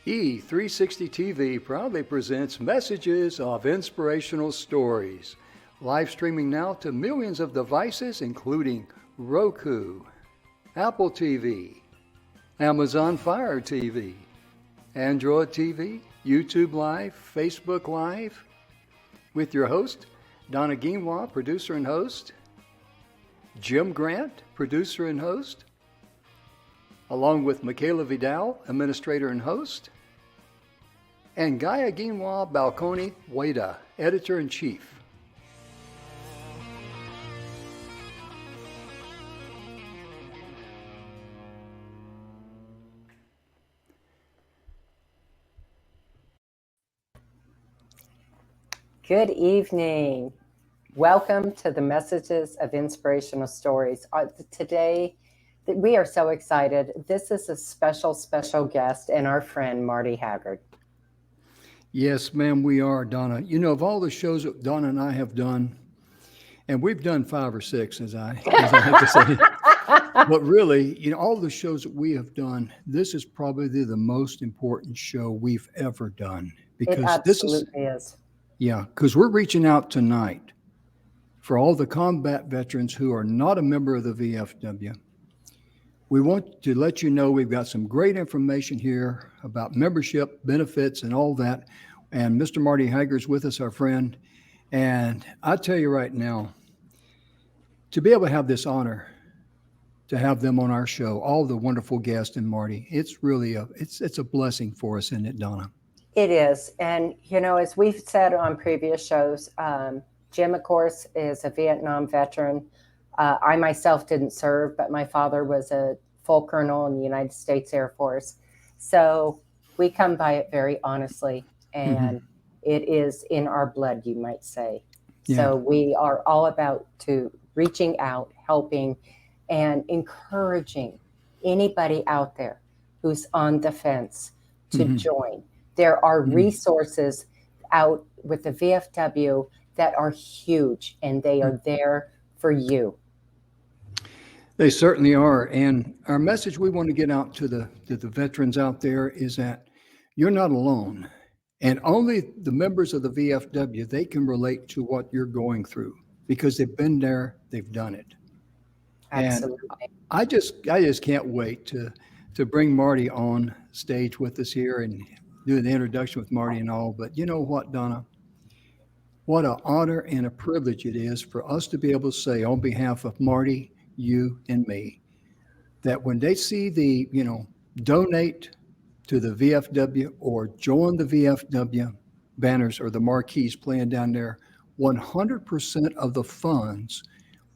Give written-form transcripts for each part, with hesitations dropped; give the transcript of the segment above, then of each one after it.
E360 TV proudly presents messages of inspirational stories. Live streaming now to millions of devices, including Roku, Apple TV, Amazon Fire TV, Android TV, YouTube Live, Facebook Live, with your host, Donna Guinois, producer and host, Jim Grant, producer and host, along with Michaela Vidal, administrator and host, and Gaia Guinois Balconi Wada, editor-in-chief. Good evening. Welcome to the Messages of Inspirational Stories. Today, we are so excited. This is a special guest and our friend, Marty Haggard. Yes, ma'am, we are, Donna. You know, of all the shows that Donna and I have done, and we've done 5 or 6, as I have to say, but really, you know, all the shows that we have done, this is probably the most important show we've ever done. Because it absolutely is. Yeah, because we're reaching out tonight for all the combat veterans who are not a member of the VFW. We want to let you know we've got some great information here about membership, benefits, and all that. And Mr. Marty Haggard's with us, our friend. And I tell you right now, to be able to have this honor, to have them on our show, all the wonderful guests and Marty, it's really it's a blessing for us, isn't it, Donna? It is. And, you know, as we've said on previous shows, Jim, of course, is a Vietnam veteran. I myself didn't serve, but my father was a full colonel in the United States Air Force. So we come by it very honestly, and it is in our blood, you might say. Yeah. So we are all about to reaching out, helping, and encouraging anybody out there who's on the fence to join. There are resources out with the VFW that are huge, and they are there for you. They certainly are. And our message we want to get out to the veterans out there is that you're not alone. And only the members of the VFW, they can relate to what you're going through because they've been there, they've done it. Absolutely. And I just can't wait to bring Marty on stage with us here and do the introduction with Marty and all. But you know what, Donna? What an honor and a privilege it is for us to be able to say on behalf of Marty, you and me, that when they see the, you know, donate to the VFW or join the VFW banners or the marquees playing down there, 100% of the funds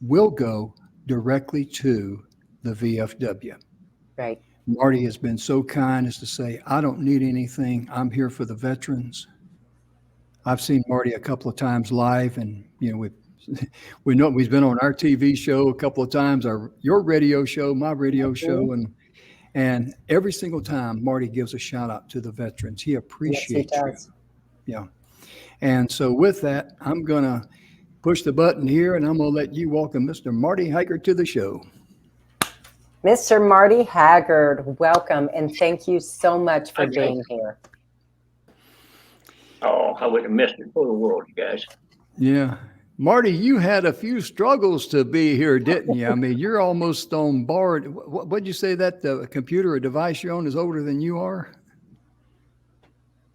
will go directly to the VFW. Right. Marty has been so kind as to say, I don't need anything. I'm here for the veterans. I've seen Marty a couple of times live, and, you know, we know he's been on our TV show a couple of times, your radio show, my radio show, and every single time Marty gives a shout out to the veterans. He appreciates you. Yeah. And so with that, I'm going to push the button here, and I'm going to let you welcome Mr. Marty Haggard to the show. Mr. Marty Haggard, welcome, and thank you so much for being here. Oh, I wouldn't have missed it for the world, you guys. Yeah. Marty, you had a few struggles to be here, didn't you? I mean, you're almost on board. What'd you say, that the computer or device you're on is older than you are?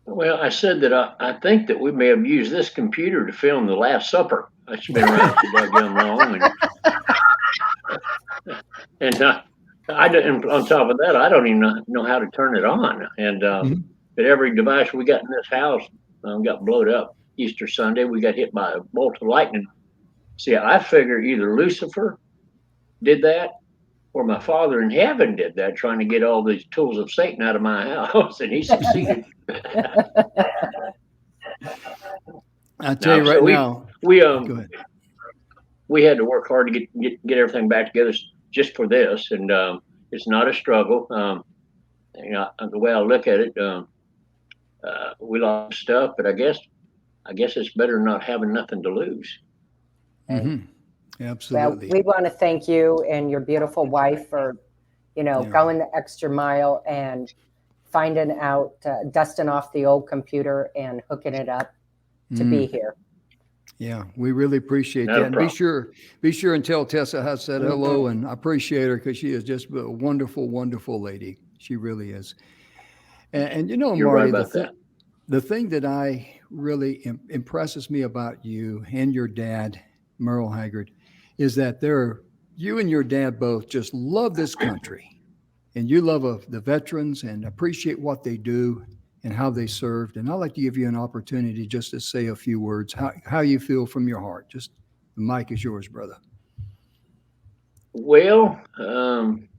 Well, I said that I think that we may have used this computer to film The Last Supper. It's been around so damn long. And on top of that, I don't even know how to turn it on. And but every device we got in this house got blown up. Easter Sunday, we got hit by a bolt of lightning. See, I figure either Lucifer did that or my Father in heaven did that, trying to get all these tools of Satan out of my house, and he succeeded. I tell you right now, we had to work hard to get everything back together just for this, and it's not a struggle. You know, the way I look at it, we lost stuff, but I guess it's better not having nothing to lose. Absolutely. Well, we want to thank you and your beautiful wife for, going the extra mile and finding out, dusting off the old computer and hooking it up to be here. Yeah, we really appreciate Not a that. And be sure and tell Tessa I said hello, and I appreciate her because she is just a wonderful, wonderful lady. She really is. And you know, You're Marty, right about that. the thing that I really impresses me about you and your dad, Merle Haggard, is that you and your dad both just love this country, and you love the veterans and appreciate what they do and how they served. And I'd like to give you an opportunity just to say a few words, how you feel from your heart. Just the mic is yours, brother. Well, I'm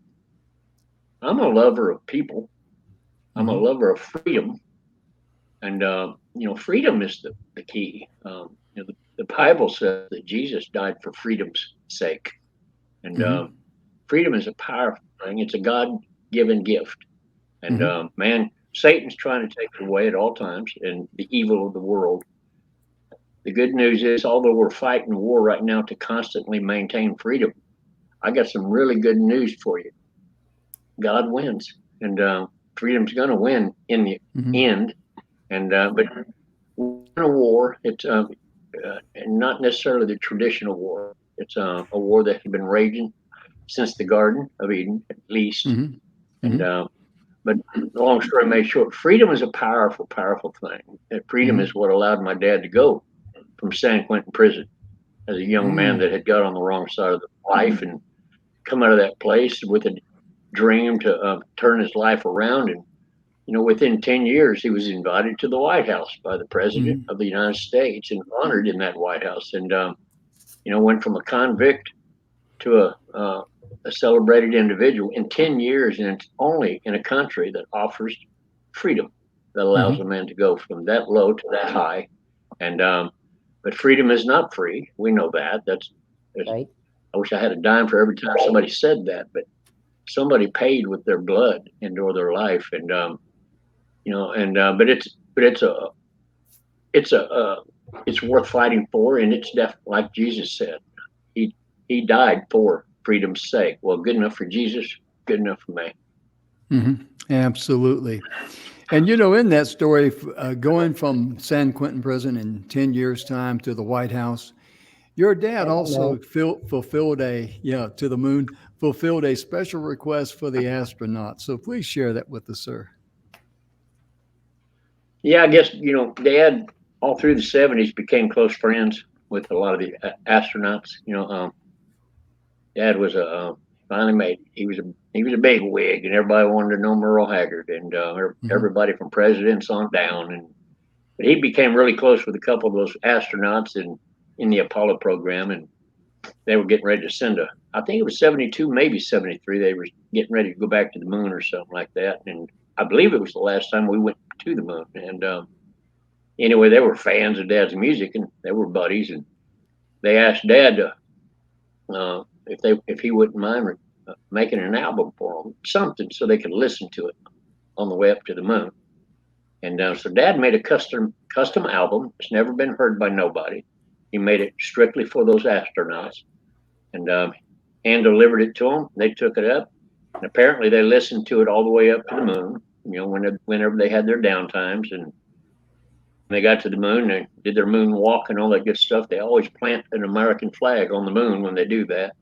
a lover of people. I'm a Mhm. lover of freedom, and freedom is the key. The Bible says that Jesus died for freedom's sake, and Mhm. freedom is a powerful thing. It's a God-given gift, and Mhm. man, Satan's trying to take it away at all times, and the evil of the world. The good news is, although we're fighting a war right now to constantly maintain freedom, I got some really good news for you. God wins, and freedom's going to win in the Mhm. end. And but we're in a war. It's not necessarily the traditional war. It's a war that has been raging since the Garden of Eden, at least. Mhm. And Mhm. but long story made short, freedom is a powerful, powerful thing. And freedom Mhm. is what allowed my dad to go from San Quentin prison as a young man that Mm. had got on the wrong side of life and come out of that place with a dream to turn his life around. And within 10 years, he was invited to the White House by the President Mhm. of the United States and honored in that White House. And went from a convict to a celebrated individual in 10 years, and it's only in a country that offers freedom that allows a Mhm. man to go from that low to that high. And but freedom is not free. We know that. Right. I wish I had a dime for every time somebody said that, but somebody paid with their blood into their life, and but it's a it's worth fighting for, and it's definitely like Jesus said. He he died for freedom's sake. Well, good enough for Jesus, good enough for me. Mhm. Absolutely. And you know, in that story, going from San Quentin prison in 10 years' time to the White House, your dad also No. fulfilled to the moon, fulfilled a special request for the astronauts. So please share that with us, sir. Yeah, I guess Dad all through the '70s became close friends with a lot of the astronauts. Dad was a finally made. He was a big wig, and everybody wanted to know Merle Haggard, and Mhm. everybody from presidents on down. And but he became really close with a couple of those astronauts in the Apollo program, and they were getting ready to send a. I think it was '72, maybe '73. They were getting ready to go back to the moon or something like that, and I believe it was the last time we went to the moon. And anyway, they were fans of Dad's music, and they were buddies, and they asked Dad to if he wouldn't mind making an album for them, something so they could listen to it on the way up to the moon. And so Dad made a custom album. It's never been heard by nobody. He made it strictly for those astronauts, and hand delivered it to them. They took it up, and apparently they listened to it all the way up to the moon. Whenever they had their downtimes, and when they got to the moon, they did their moon walk and all that good stuff. They always plant an American flag on the moon when they do that.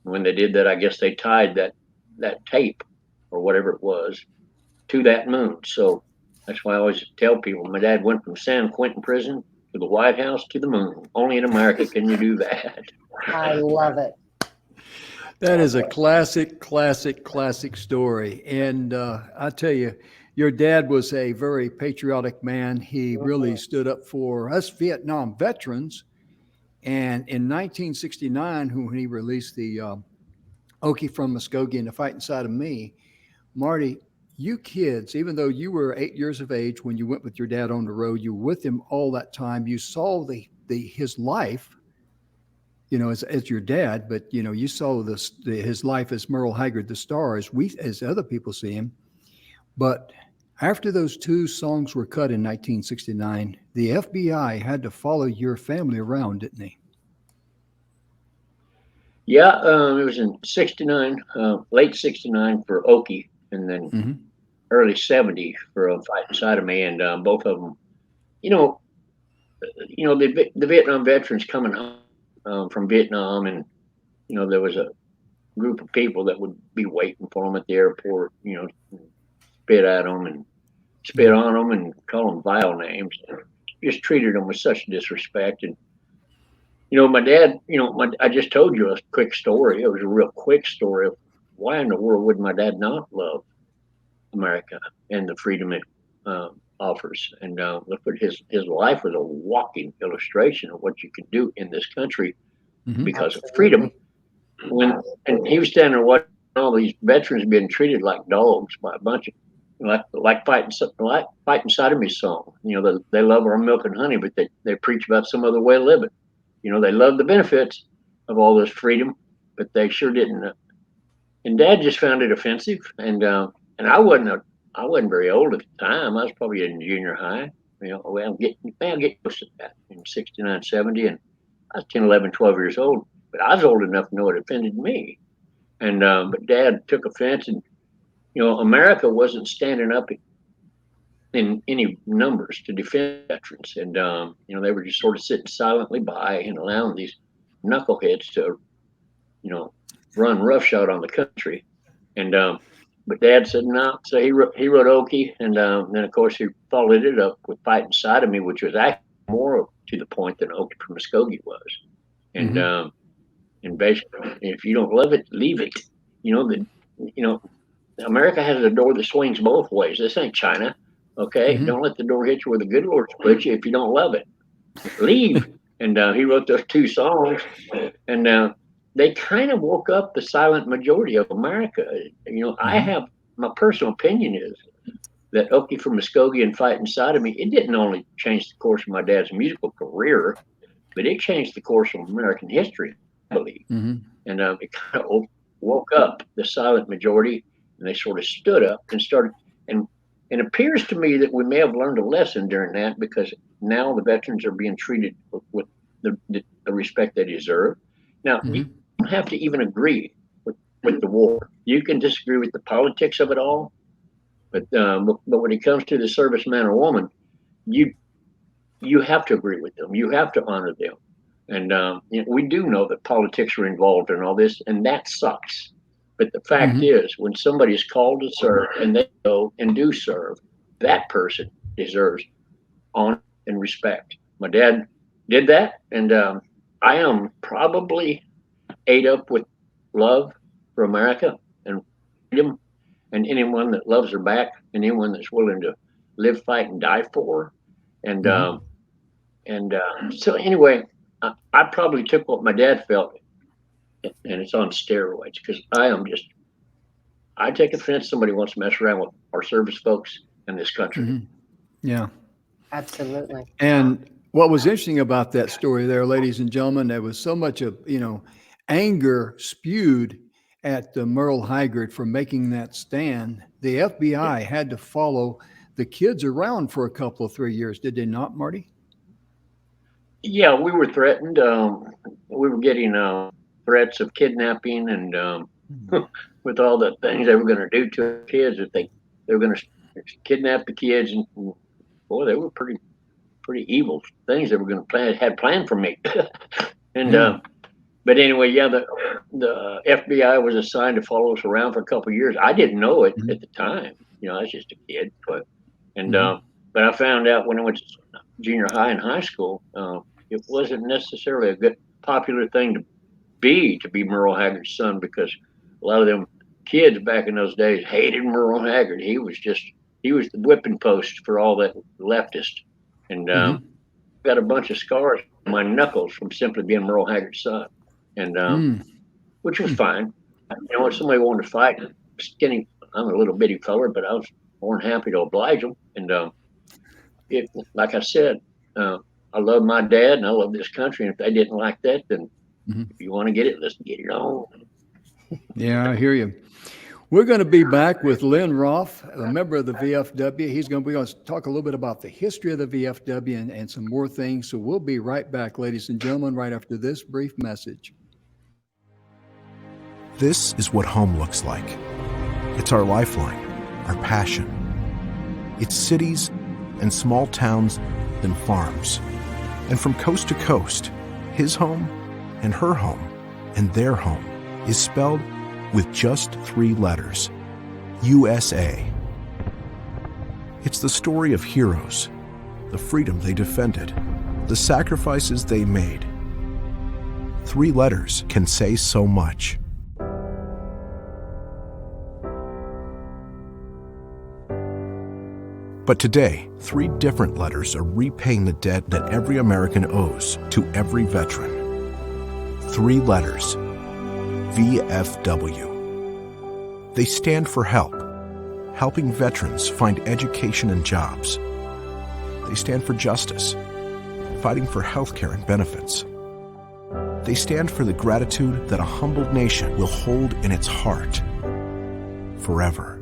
When they did that, I guess they tied that tape or whatever it was to that moon. So that's why I always tell people my dad went from San Quentin prison to the White House to the moon. Only in America can you do that. I love it. That is a classic, classic, classic story. And I tell you, your dad was a very patriotic man. He really Mhm. stood up for us Vietnam veterans. And in 1969, when he released the Okie from Muskogee and the Fight Inside of Me, Marty, you kids, even though you were 8 years of age when you went with your dad on the road, you were with him all that time. You saw his life, as your dad, but you saw his life as Merle Haggard, the star, as other people see him. But after those two songs were cut in 1969, the FBI had to follow your family around, didn't they? Yeah, it was in '69, late '69 for Okie, and then Mm-hmm. early 70s for a fight inside of me, and both of them, you know, the Vietnam veterans coming home from Vietnam, and there was a group of people that would be waiting for them at the airport, spit at them and spit on them and call them vile names, and just treated them with such disrespect. And my dad, I just told you a quick story. It was a real quick story of why in the world would my dad not love America and the freedom it offers. And look at his life was a walking illustration of what you can do in this country because of freedom. And he was standing there watching all these veterans being treated like dogs by a bunch of like fighting sodomy song. They love our milk and honey, but they preach about some other way of living. They love the benefits of all this freedom, but they sure didn't. And Dad just found it offensive. And I wasn't very old at the time. I was probably in junior high. I'm getting close to that in 69, 70, and I was 10, 11, 12 years old. But I was old enough to know it offended me. And but Dad took offense, and America wasn't standing up in any numbers to defend veterans, and they were just sort of sitting silently by and allowing these knuckleheads to run roughshod on the country. And but Dad said no. So he wrote Okie, and then of course he followed it up with Fight Inside of Me, which was actually more to the point than Okie from Muskogee was. And and basically, if you don't love it, leave it. America has a door that swings both ways. This ain't China. Okay, don't let the door hit you where the good Lord split you if you don't love it. Leave. And he wrote those two songs, and they kind of woke up the silent majority of America. I have my personal opinion is that Okie from Muskogee and Fight Inside of Me, it didn't only change the course of my dad's musical career, but it changed the course of American history, I believe. And it kind of woke up the silent majority, and they sort of stood up and started. And it appears to me that we may have learned a lesson during that, because now the veterans are being treated with the respect they deserve. Now, you don't have to even agree with the war. You can disagree with the politics of it all, but when it comes to the serviceman or woman, you have to agree with them. You have to honor them. And we do know that politics are involved in all this, and that sucks. But the fact is, when somebody is called to serve and they go and do serve, that person deserves honor and respect. My dad did that, and I am probably ate up with love for America and freedom, and anyone that loves her back, and anyone that's willing to live, fight, and die for her. And so anyway, I probably took what my dad felt, and it's on steroids, because I take offense somebody wants to mess around with our service folks in this country. Yeah, absolutely. And what was interesting about that story there, ladies and gentlemen, there was so much of anger spewed at Merle Haggard for making that stand. The FBI had to follow the kids around for a couple of 3 years, did they not, Marty? Yeah, we were threatened. We were getting threats of kidnapping, and with all the things they were going to do to the kids, that they were going to kidnap the kids, and boy, they were pretty evil things they were going to had planned for me. And but anyway, yeah, the FBI was assigned to follow us around for a couple of years. I didn't know it at the time. I was just a kid, but I found out when I went to junior high and high school, it wasn't necessarily a good popular thing to be Merle Haggard's son, because a lot of them kids back in those days hated Merle Haggard. He was the whipping post for all that leftist, and got a bunch of scars on my knuckles from simply being Merle Haggard's son, and which was fine. If somebody wanted to fight, skinny, I'm a little bitty feller, but I was more than happy to oblige them. And like I said, I love my dad and I love this country. And if they didn't like that, then if you want to get it, let's get it on. Yeah, I hear you. We're going to be back with Lynn Roth, a member of the VFW. We're going to talk a little bit about the history of the VFW and some more things. So we'll be right back, ladies and gentlemen, right after this brief message. This is what home looks like. It's our lifeline, our passion, It's cities and small towns, then farms. And from coast to coast, his home and her home and their home is spelled with just 3 letters: USA. It's the story of heroes, the freedom they defended, the sacrifices they made. 3 letters can say so much. But today, 3 different letters are repaying the debt that every American owes to every veteran. 3 letters: VFW. They stand for help, helping veterans find education and jobs. They stand for justice, fighting for health care and benefits. They stand for the gratitude that a humbled nation will hold in its heart forever.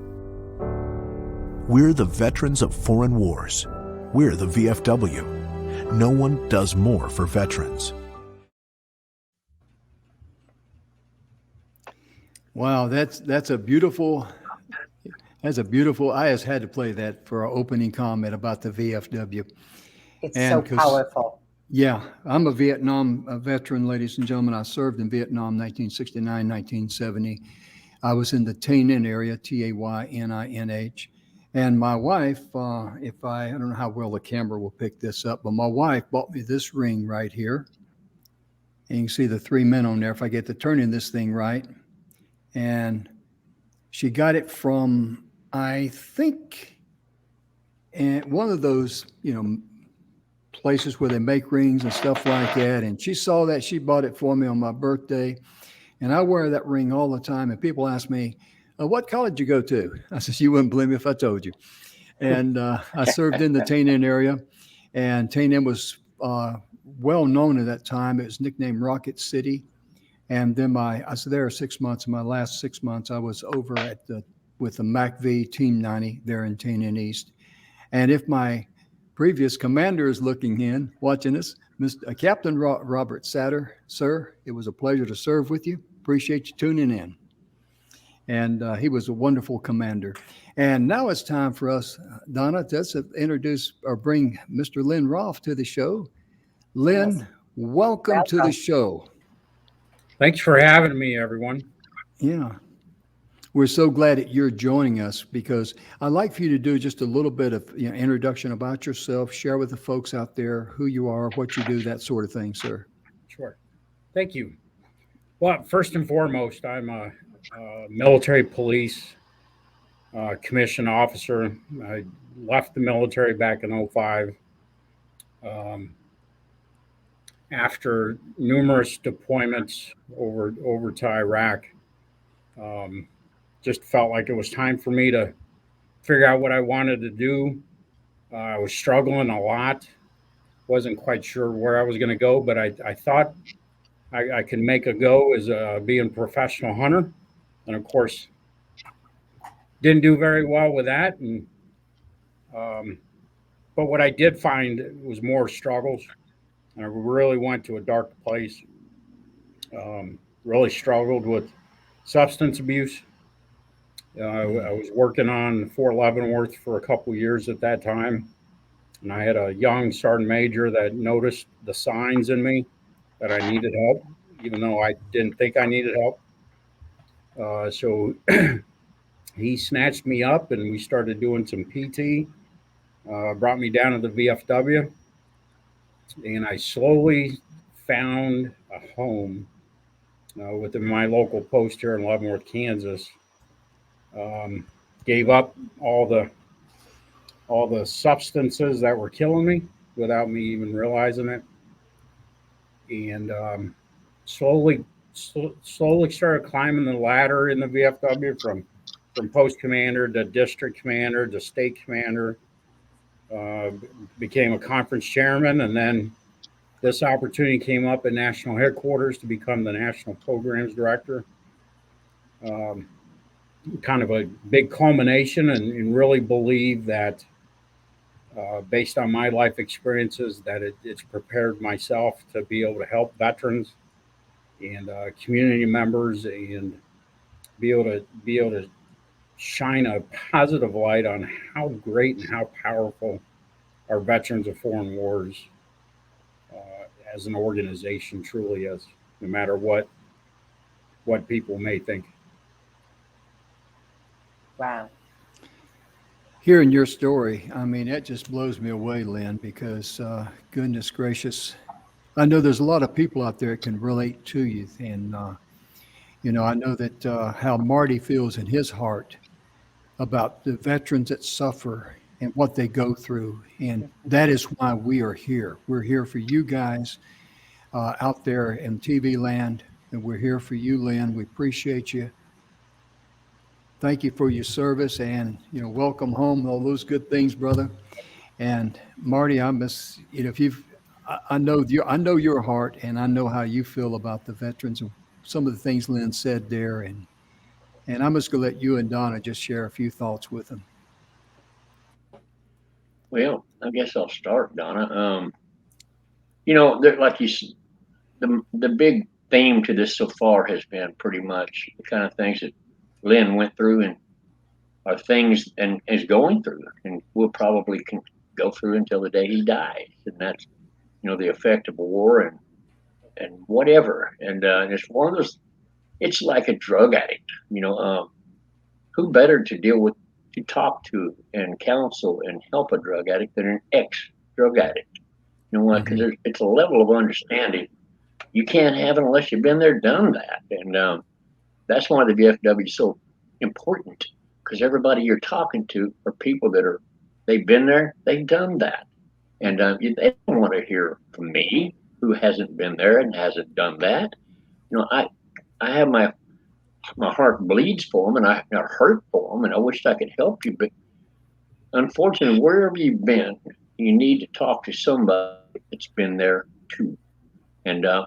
We're the veterans of foreign wars. We're the VFW. No one does more for veterans. Wow, that's a beautiful. I just had to play that for our opening comment about the VFW. It's so powerful. Yeah, I'm a Vietnam veteran, ladies and gentlemen. I served in Vietnam 1969, 1970. I was in the Tay Ninh area, Tayninnh. And my wife, I don't know how well the camera will pick this up, but my wife bought me this ring right here. And you can see the 3 men on there if I get to turning this thing right. And she got it from, I think, one of those, places where they make rings and stuff like that. And she saw that. She bought it for me on my birthday. And I wear that ring all the time. And people ask me, what college you go to? I said, you wouldn't believe me if I told you. And I served in the Tay Ninh area. And Tay Ninh was well known at that time. It was nicknamed Rocket City. And then I was there 6 months. In my last 6 months, I was over with the MACV Team 90 there in Tay Ninh East. And if my previous commander is watching us, Captain Robert Satter, sir, it was a pleasure to serve with you. Appreciate you tuning in. And he was a wonderful commander. And now it's time for us, Donna, to introduce or bring Mr. Lynn Rolfe to the show. Lynn, yes. Welcome to the show. Thanks for having me, everyone. Yeah. We're so glad that you're joining us, because I'd like for you to do just a little bit of introduction about yourself, share with the folks out there who you are, what you do, that sort of thing, sir. Sure. Thank you. Well, first and foremost, I'm a military police commissioned officer. I left the military back in 2005 after numerous deployments over to Iraq. Just felt like it was time for me to figure out what I wanted to do. I was struggling a lot. Wasn't quite sure where I was going to go, but I thought I could make a go as being a professional hunter. And of course, didn't do very well with that. And but what I did find was more struggles. I really went to a dark place. Really struggled with substance abuse. I was working on Fort Leavenworth for a couple of years at that time. And I had a young sergeant major that noticed the signs in me that I needed help, even though I didn't think I needed help. So he snatched me up and we started doing some PT, brought me down to the VFW. And I slowly found a home within my local post here in Leavenworth, Kansas. Gave up all the substances that were killing me without me even realizing it. And slowly started climbing the ladder in the VFW from post commander to district commander to state commander. Became a conference chairman, and then this opportunity came up at national headquarters to become the national programs director. Kind of a big culmination, and really believe that based on my life experiences that it's prepared myself to be able to help veterans and community members and be able to shine a positive light on how great and how powerful our Veterans of Foreign Wars as an organization truly is, no matter what people may think. Wow. Hearing your story, I mean, that just blows me away, Lynn, because goodness gracious, I know there's a lot of people out there that can relate to you. And, I know that how Marty feels in his heart about the veterans that suffer and what they go through. And that is why we are here. We're here for you guys out there in TV land. And we're here for you, Lynn. We appreciate you. Thank you for your service and, welcome home, all those good things, brother. And Marty, I miss, I know your heart and I know how you feel about the veterans and some of the things Lynn said there. And I'm just going to let you and Donna just share a few thoughts with them. Well, I guess I'll start, Donna. Like you said, the big theme to this so far has been pretty much the kind of things that Lynn went through and are things and is going through, and will probably go through until the day he dies. And that's, the effect of war and whatever. And it's one of those. It's like a drug addict. Who better to talk to and counsel and help a drug addict than an ex-drug addict? You know what? Because it's a level of understanding you can't have it unless you've been there, done that. And that's why the VFW is so important, because everybody you're talking to are people they've been there, they've done that. And they don't want to hear from me, who hasn't been there and hasn't done that. I have my heart bleeds for them, and I hurt for them, and I wish I could help you. But unfortunately, wherever you've been, you need to talk to somebody that's been there too. And I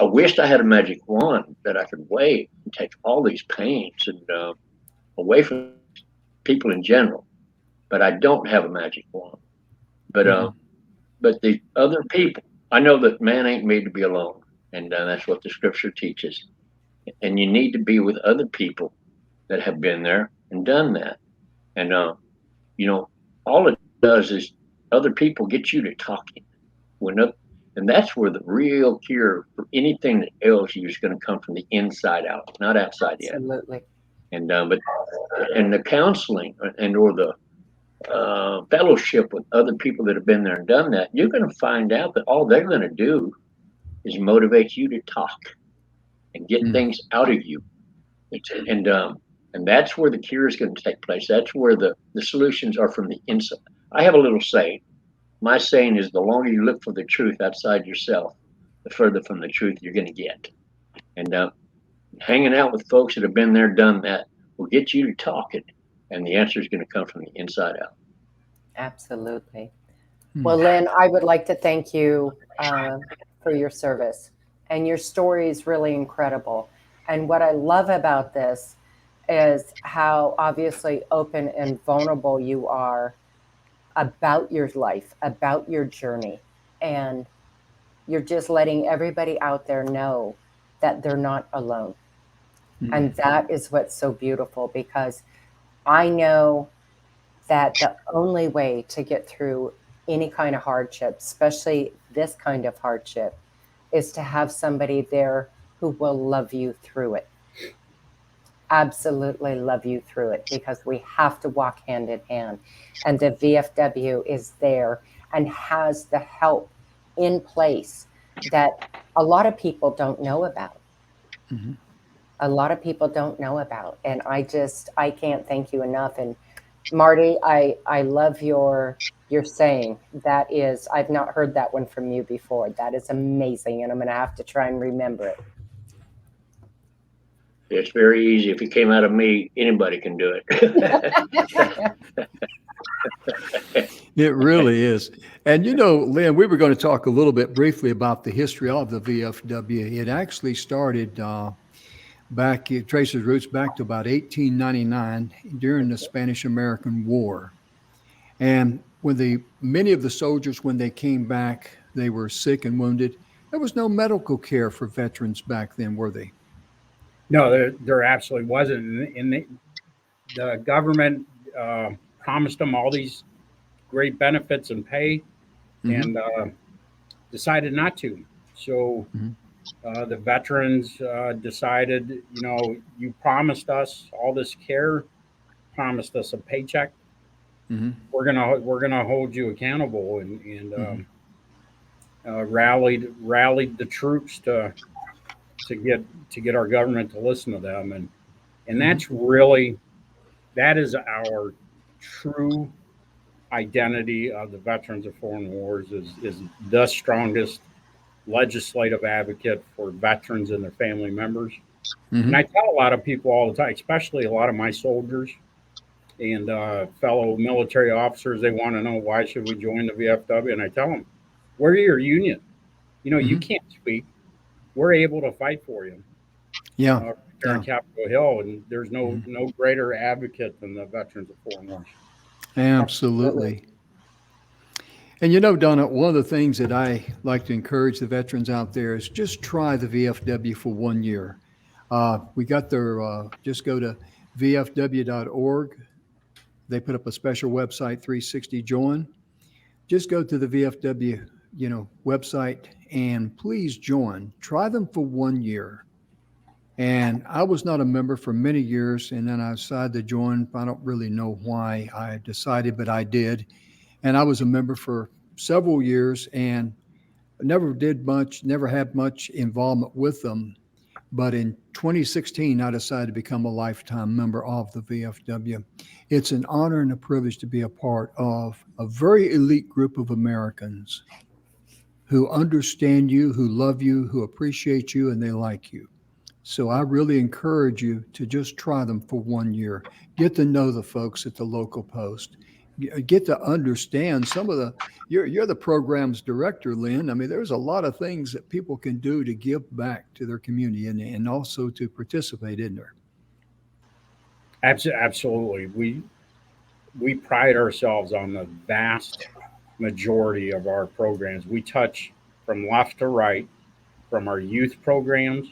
wished I had a magic wand that I could wave and take all these pains and away from people in general. But I don't have a magic wand. But but the other people, I know that man ain't made to be alone, and that's what the scripture teaches. And you need to be with other people that have been there and done that. And all it does is other people get you to talking. And that's where the real cure for anything that ails you is going to come from the inside out, not outside in. Absolutely. And but the counseling or the fellowship with other people that have been there and done that, you're going to find out that all they're going to do is motivate you to talk and get things out of you. And that's where the cure is going to take place. That's where the solutions are from the inside. I have a little saying. My saying is, the longer you look for the truth outside yourself, the further from the truth you're going to get. And hanging out with folks that have been there, done that, will get you to talking, and the answer is going to come from the inside out. Absolutely. Well, Lynn, I would like to thank you for your service. And your story is really incredible. And what I love about this is how obviously open and vulnerable you are about your life, about your journey. And you're just letting everybody out there know that they're not alone. And that is what's so beautiful, because I know that the only way to get through any kind of hardship, especially this kind of hardship, is to have somebody there who will love you through it. Absolutely love you through it, because we have to walk hand in hand. And the VFW is there and has the help in place that a lot of people don't know about. A lot of people don't know about. And I can't thank you enough. And Marty, I love your saying. That is, I've not heard that one from you before. That is amazing. And I'm going to have to try and remember it. It's very easy. If it came out of me, anybody can do it. It really is. And Lynn, we were going to talk a little bit briefly about the history of the VFW. It actually started it traces roots back to about 1899 during the Spanish-American War. And many of the soldiers, when they came back, they were sick and wounded. There was no medical care for veterans back then, were they? No, there absolutely wasn't. And the government promised them all these great benefits and pay, and decided not to. So the veterans decided, you promised us all this care, promised us a paycheck. We're gonna hold you accountable, and rallied the troops to get our government to listen to them, and that is our true identity of the Veterans of Foreign Wars, is the strongest legislative advocate for veterans and their family members. And I tell a lot of people all the time, especially a lot of my soldiers and fellow military officers, they want to know, why should we join the VFW? And I tell them, we're your union. You can't speak. We're able to fight for you. Yeah. On Capitol Hill, and there's no greater advocate than the Veterans of Foreign Wars. Absolutely. And Donna, one of the things that I like to encourage the veterans out there is just try the VFW for 1 year. We got their, just go to vfw.org. They put up a special website, 360 Join. Just go to the VFW, website, and please join. Try them for 1 year. And I was not a member for many years, and then I decided to join. I don't really know why I decided, but I did. And I was a member for several years and never had much involvement with them. But in 2016, I decided to become a lifetime member of the VFW. It's an honor and a privilege to be a part of a very elite group of Americans who understand you, who love you, who appreciate you, and they like you. So I really encourage you to just try them for 1 year. Get to know the folks at the local post. Get to understand some of you're the program's director, Lynn. I mean, there's a lot of things that people can do to give back to their community and also to participate in there. Absolutely. We pride ourselves on the vast majority of our programs. We touch from left to right, from our youth programs.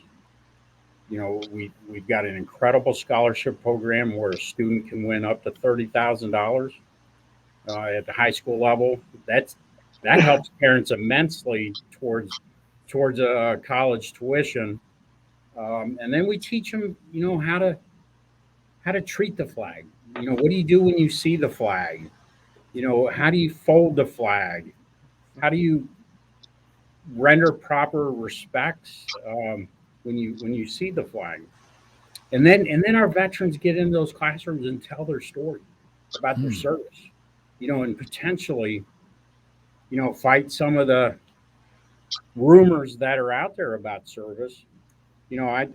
We've got an incredible scholarship program where a student can win up to $30,000 at the high school level. That helps parents immensely towards college tuition. And then we teach them, how to treat the flag. What do you do when you see the flag? How do you fold the flag? How do you render proper respects when you see the flag? And then our veterans get into those classrooms and tell their story about their service, and potentially, fight some of the rumors that are out there about service. I've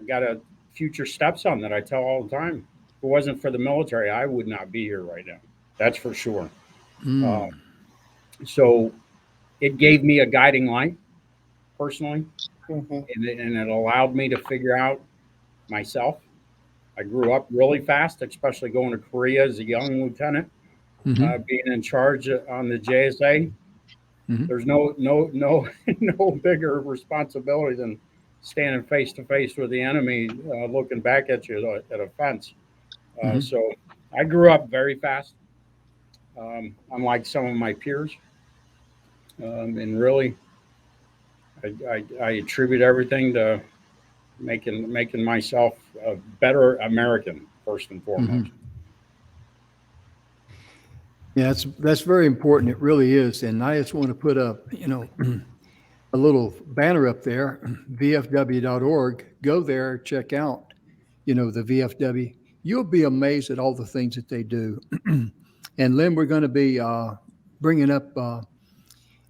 got a future stepson that I tell all the time, if it wasn't for the military, I would not be here right now. That's for sure. So it gave me a guiding light personally, and it allowed me to figure out myself. I grew up really fast, especially going to Korea as a young lieutenant, being in charge on the JSA. There's no bigger responsibility than standing face to face with the enemy, looking back at you at a fence. So I grew up very fast, unlike some of my peers, and really, I attribute everything to making myself a better American first and foremost. Yeah, that's very important. It really is. And I just want to put a little banner up there, vfw.org. Go there, check out, the VFW. You'll be amazed at all the things that they do. And Lynn, we're going to be bringing up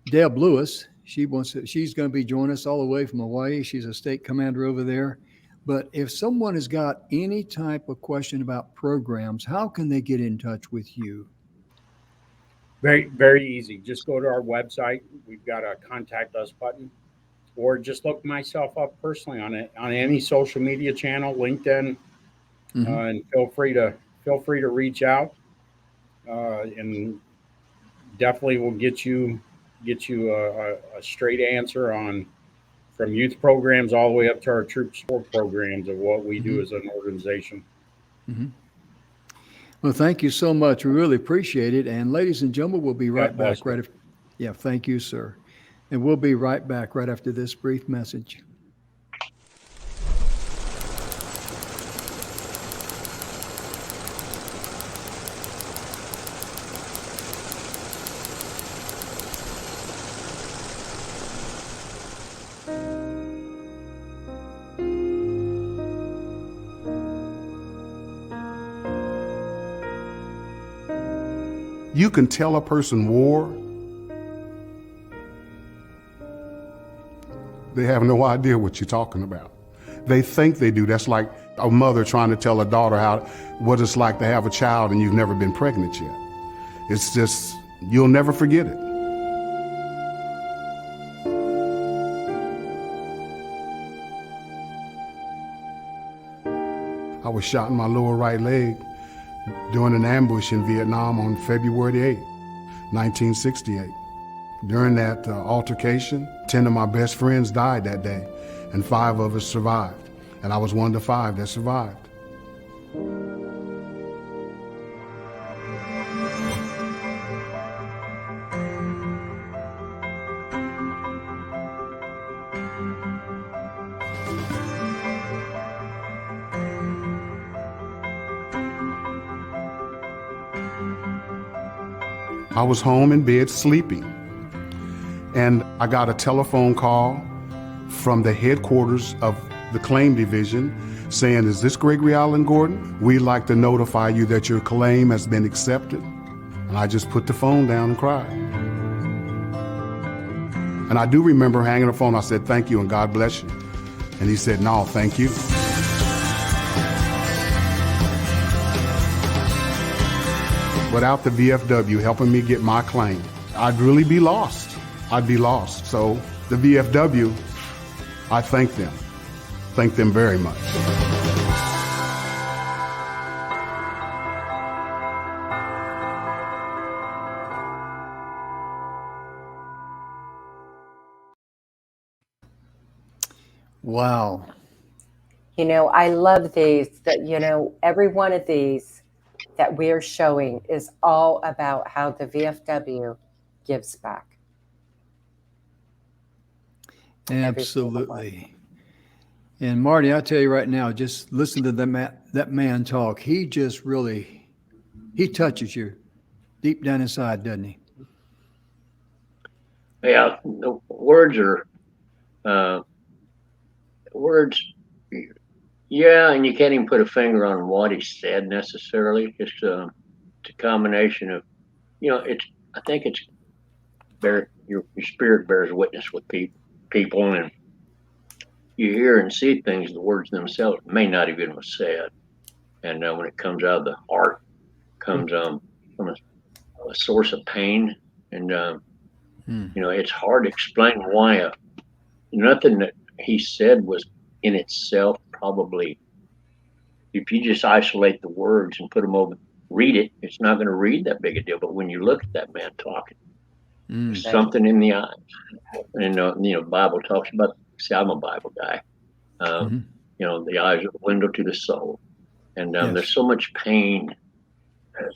Deb Lewis. She's going to be joining us all the way from Hawaii. She's a state commander over there. But if someone has got any type of question about programs, how can they get in touch with you? Very, very easy. Just go to our website. We've got a contact us button, or just look myself up personally on any social media channel, LinkedIn, and feel free to reach out, and definitely will get you a straight answer on from youth programs all the way up to our troop support programs of what we do as an organization. Mm-hmm. Well, thank you so much. We really appreciate it. And ladies and gentlemen, we'll be right back. Yeah, thank you, sir. And we'll be right back right after this brief message. You can tell a person war. They have no idea what you're talking about. They think they do. That's like a mother trying to tell a daughter what it's like to have a child and you've never been pregnant yet. It's just, you'll never forget it. I was shot in my lower right leg during an ambush in Vietnam on February 8, 1968. During that altercation, 10 of my best friends died that day, and 5 of us survived. And I was one of the 5 that survived. I was home in bed sleeping, and I got a telephone call from the headquarters of the claim division saying, "Is this Gregory Allen Gordon? We'd like to notify you that your claim has been accepted." And I just put the phone down and cried. And I do remember hanging the phone. I said, "Thank you and God bless you." And he said, "No, thank you." Without the VFW helping me get my claim, I'd really be lost. I'd be lost. So the VFW, I thank them. Thank them very much. Wow. You know, I love these, that, you know, every one of these that we're showing is all about how the VFW gives back. Absolutely. And Marty, I tell you right now, just listen to that man talk. He just really, he touches you deep down inside, doesn't he? Yeah, the words are words. Yeah, and you can't even put a finger on what he said necessarily. It's a combination of, you know, I think it's your spirit bears witness with people, and you hear and see things. The words themselves may not even have said, and when it comes out of the heart, comes from a source of pain, and you know, it's hard to explain why nothing that he said was in itself probably, if you just isolate the words and put them over, read it, it's not going to read that big a deal. But when you look at that man talking, there's something in the eyes. And, you know, Bible talks about, see, I'm a Bible guy. You know, the eyes are the window to the soul. And there's so much pain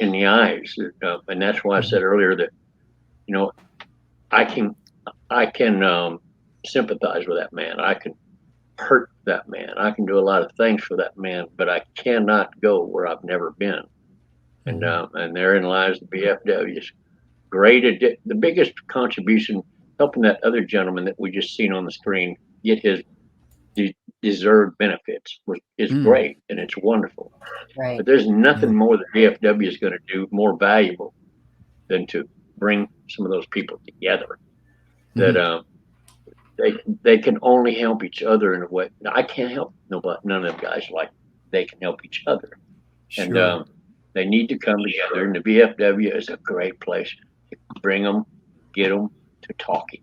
in the eyes. And that's why I said earlier that, you know, I can sympathize with that man. I can hurt that man. I can do a lot of things for that man, but I cannot go where I've never been. And therein lies the VFW's great, the biggest contribution, helping that other gentleman that we just seen on the screen get his deserved benefits is great, and it's wonderful. Right. But there's nothing more that VFW is going to do more valuable than to bring some of those people together. That they can only help each other in a way. Now, I can't help none of them guys like they can help each other. Sure. And they need to come together, and the VFW is a great place to bring them, get them to talking.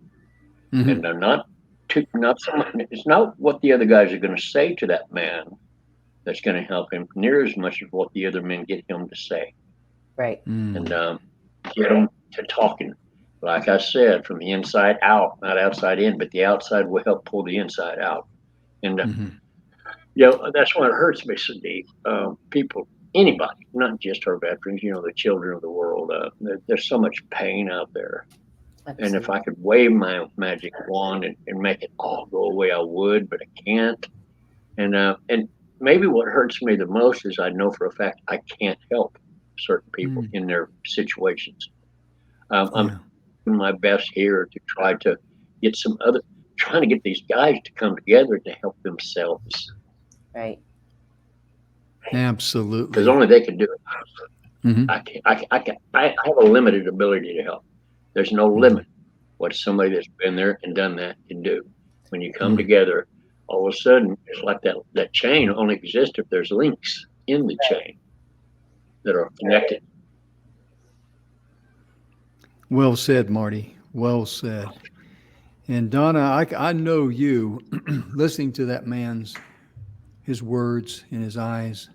And they're not so much, it's not what the other guys are going to say to that man that's going to help him near as much as what the other men get him to say. Right. And get them to talking. like I said, from the inside out, not outside in, but the outside will help pull the inside out. And, that's why it hurts me so deep. People, anybody, not just our veterans, the children of the world, there's so much pain out there. Absolutely. And if I could wave my magic wand and make it all go away, I would, but I can't. And maybe what hurts me the most is I know for a fact I can't help certain people in their situations. I'm doing my best here to try to get trying to get these guys to come together to help themselves. Right. Absolutely. Because only they can do it. I have a limited ability to help. There's no limit what somebody that's been there and done that can do. When you come together, all of a sudden, it's like that chain only exists if there's links in the chain that are connected. Well said, Marty. Well said. And Donna, I know you listening to that man's, his words in his eyes.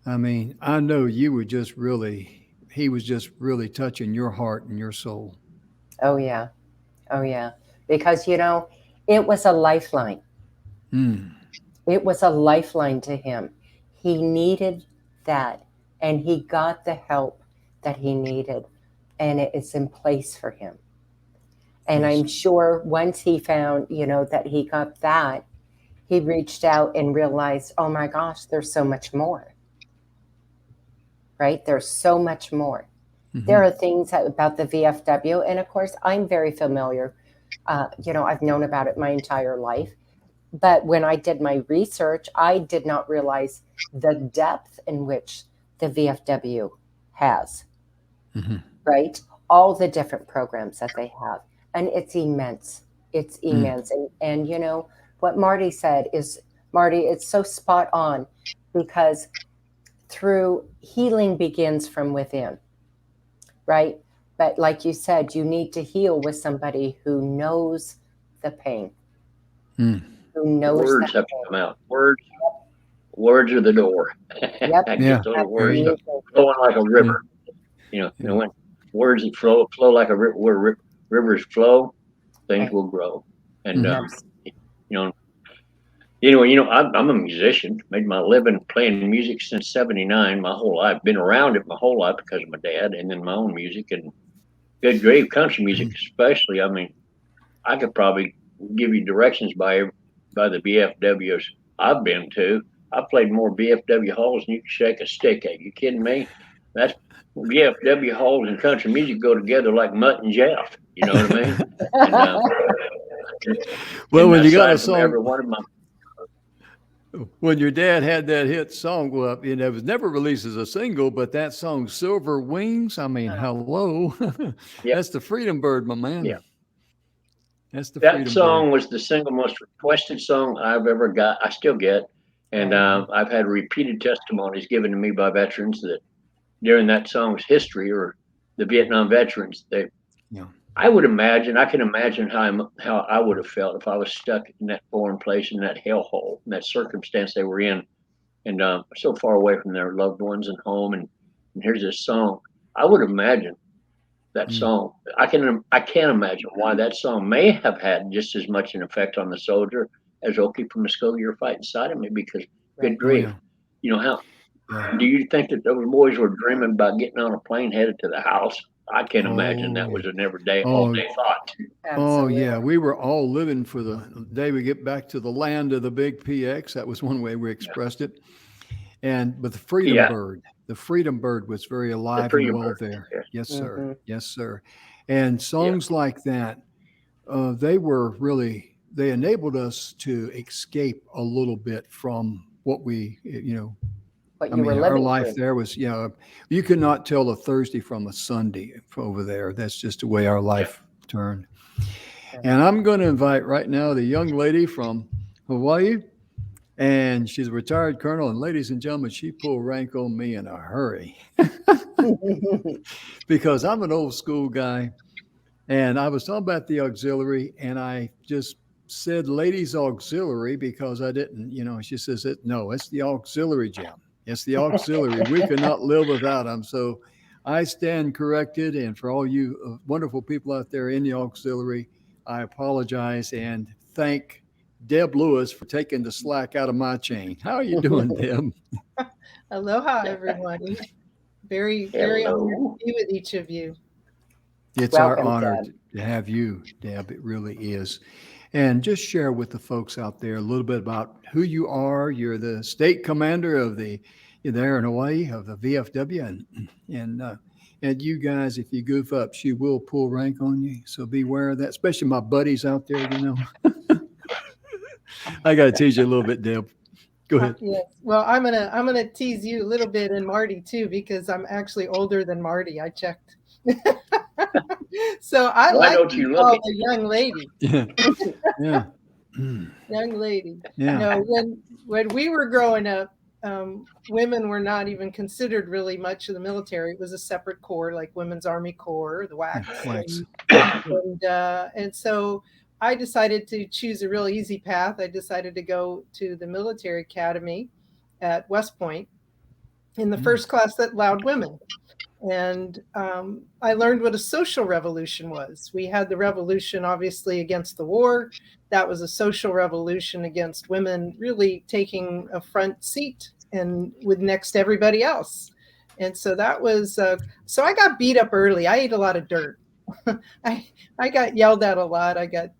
I mean, I know you were just really, he was just really touching your heart and your soul. Oh, yeah. Oh, yeah. Because, it was a lifeline. It was a lifeline to him. He needed that, and he got the help that he needed, and it is in place for him. And I'm sure once he found, that he got that, he reached out and realized, oh my gosh, there's so much more. Right? There's so much more. There are things about the VFW, and of course, I'm very familiar. I've known about it my entire life. But when I did my research, I did not realize the depth in which the VFW has, right? All the different programs that they have. And it's immense. It's immense. And what Marty said is, Marty, it's so spot on, because through healing begins from within, right? But like you said, you need to heal with somebody who knows the pain, who knows words have to come out. Words are the door. Yep. Those words flowing like a river. When words that flow like a river, where rivers flow, things will grow. And I'm a musician. Made my living playing music since '79. My whole life, been around it my whole life because of my dad, and then my own music and good grave country music, especially. I mean, I could probably give you directions by the BFWs I've been to. I played more BFW halls than you can shake a stick at. You kidding me? That's BFW halls and country music go together like Mutt and Jeff. You know what I mean? Well, when you got a song, every one of my. When your dad had that hit song, well, it was never released as a single, but that song "Silver Wings," I mean, hello, that's the Freedom Bird, my man. Yeah, that's the that Freedom song Bird. was the single most requested song I've ever got. I still get, and I've had repeated testimonies given to me by veterans that during that song's history, or the Vietnam veterans, I can imagine how I would have felt if I was stuck in that foreign place, in that hellhole, in that circumstance they were in, and so far away from their loved ones and home. And here's this song. I would imagine that song. I can't imagine why that song may have had just as much an effect on the soldier as Okie from Muskogee fight inside of me. Because good grief, how do you think that those boys were dreaming about getting on a plane headed to the house? I can't imagine that was an everyday, all-day thought. Absolutely. Oh, yeah. We were all living for the day we get back to the land of the big PX. That was one way we expressed it. But the Freedom Bird was very alive and well there. Yeah. Yes, sir. Yes, sir. And songs like that, they enabled us to escape a little bit from what we, our life there was, you could not tell a Thursday from a Sunday over there. That's just the way our life turned. And I'm going to invite right now the young lady from Hawaii, and she's a retired colonel. And ladies and gentlemen, she pulled rank on me in a hurry because I'm an old school guy. And I was talking about the auxiliary, and I just said ladies auxiliary because I didn't, she says, no, it's the auxiliary, Jim. It's the auxiliary. We cannot live without them. So I stand corrected. And for all you wonderful people out there in the auxiliary, I apologize and thank Deb Lewis for taking the slack out of my chain. How are you doing, Deb? Aloha, everyone. Very honored to be with each of you. It's Welcome, our honor Deb. to have you, Deb. It really is. And just share with the folks out there a little bit about who you are. You're the state commander of you're there in Hawaii of the VFW, and you guys, if you goof up, she will pull rank on you. So beware of that, especially my buddies out there. I got to tease you a little bit, Deb. Go ahead. Yes. Well, I'm gonna tease you a little bit and Marty too, because I'm actually older than Marty. I checked. So I Why like don't to you be look called it? a young lady. Yeah. Yeah. Young lady. Yeah. No, when we were growing up, women were not even considered really much of the military. It was a separate corps, like Women's Army Corps, the WACs. And so I decided to choose a real easy path. I decided to go to the military academy at West Point in the first class that allowed women. And I learned what a social revolution was. We had the revolution, obviously, against the war. That was a social revolution against women really taking a front seat and with next to everybody else. And so that was, so I got beat up early. I ate a lot of dirt. I got yelled at a lot. I got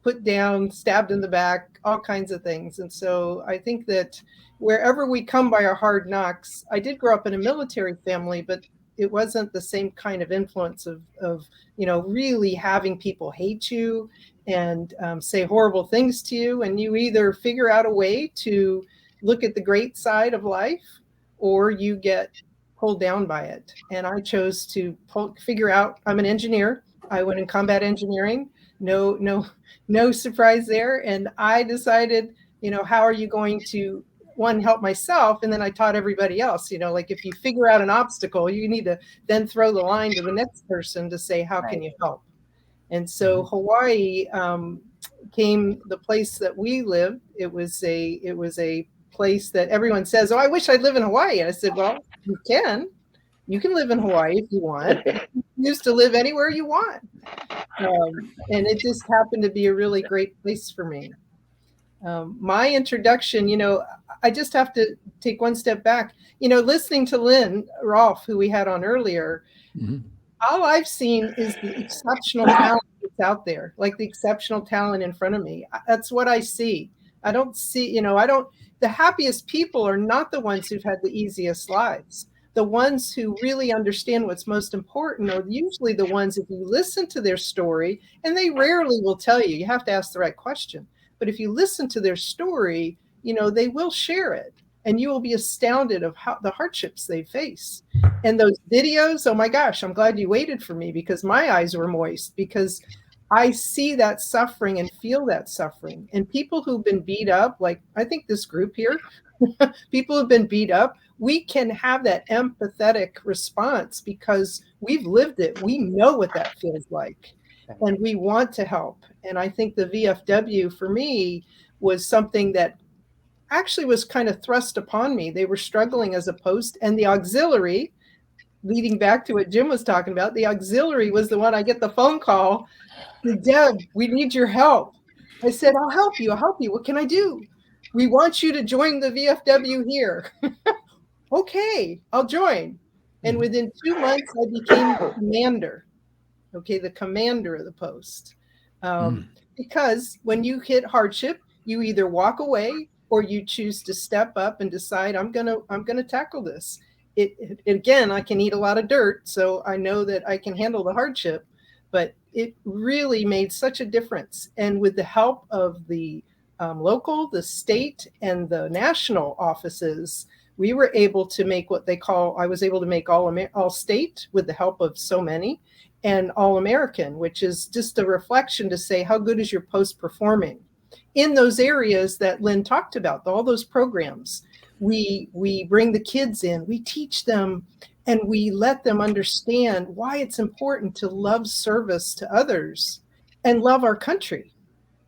put down, stabbed in the back, all kinds of things. And so I think that wherever we come by our hard knocks, I did grow up in a military family, but it wasn't the same kind of influence of really having people hate you and say horrible things to you. And you either figure out a way to look at the great side of life or you get pulled down by it. And I chose to figure out, I'm an engineer. I went in combat engineering. No surprise there. And I decided, how are you going to help myself? And then I taught everybody else, like if you figure out an obstacle, you need to then throw the line to the next person to say, how can you help? And so Hawaii came the place that we lived. It was a place that everyone says, oh, I wish I'd live in Hawaii. And I said, well, you can live in Hawaii if you want. You used to live anywhere you want. And it just happened to be a really great place for me. My introduction, I just have to take one step back. Listening to Lynn Rolfe, who we had on earlier, all I've seen is the exceptional talent that's out there, like the exceptional talent in front of me. That's what I see. I don't see, the happiest people are not the ones who've had the easiest lives. The ones who really understand what's most important are usually the ones, if you listen to their story, and they rarely will tell you, you have to ask the right question. But if you listen to their story, they will share it and you will be astounded of how the hardships they face. And those videos, oh my gosh, I'm glad you waited for me because my eyes were moist because I see that suffering and feel that suffering. And people who've been beat up, like I think this group here, people who've been beat up, we can have that empathetic response because we've lived it. We know what that feels like. And we want to help. And I think the VFW for me was something that actually was kind of thrust upon me. They were struggling as a post, and the auxiliary, leading back to what Jim was talking about, the auxiliary was the one I get the phone call, Deb, we need your help. I said, I'll help you. What can I do? We want you to join the VFW here. Okay, I'll join. And within 2 months, I became the commander. Okay, the commander of the post. Because when you hit hardship, you either walk away or you choose to step up and decide, I'm gonna tackle this. It again, I can eat a lot of dirt, so I know that I can handle the hardship, but it really made such a difference. And with the help of the local, the state, and the national offices, we were able to make what they call, I was able to make all state with the help of so many, and all American, which is just a reflection to say, how good is your post performing? In those areas that Lynn talked about, all those programs, we bring the kids in, we teach them, and we let them understand why it's important to love service to others and love our country.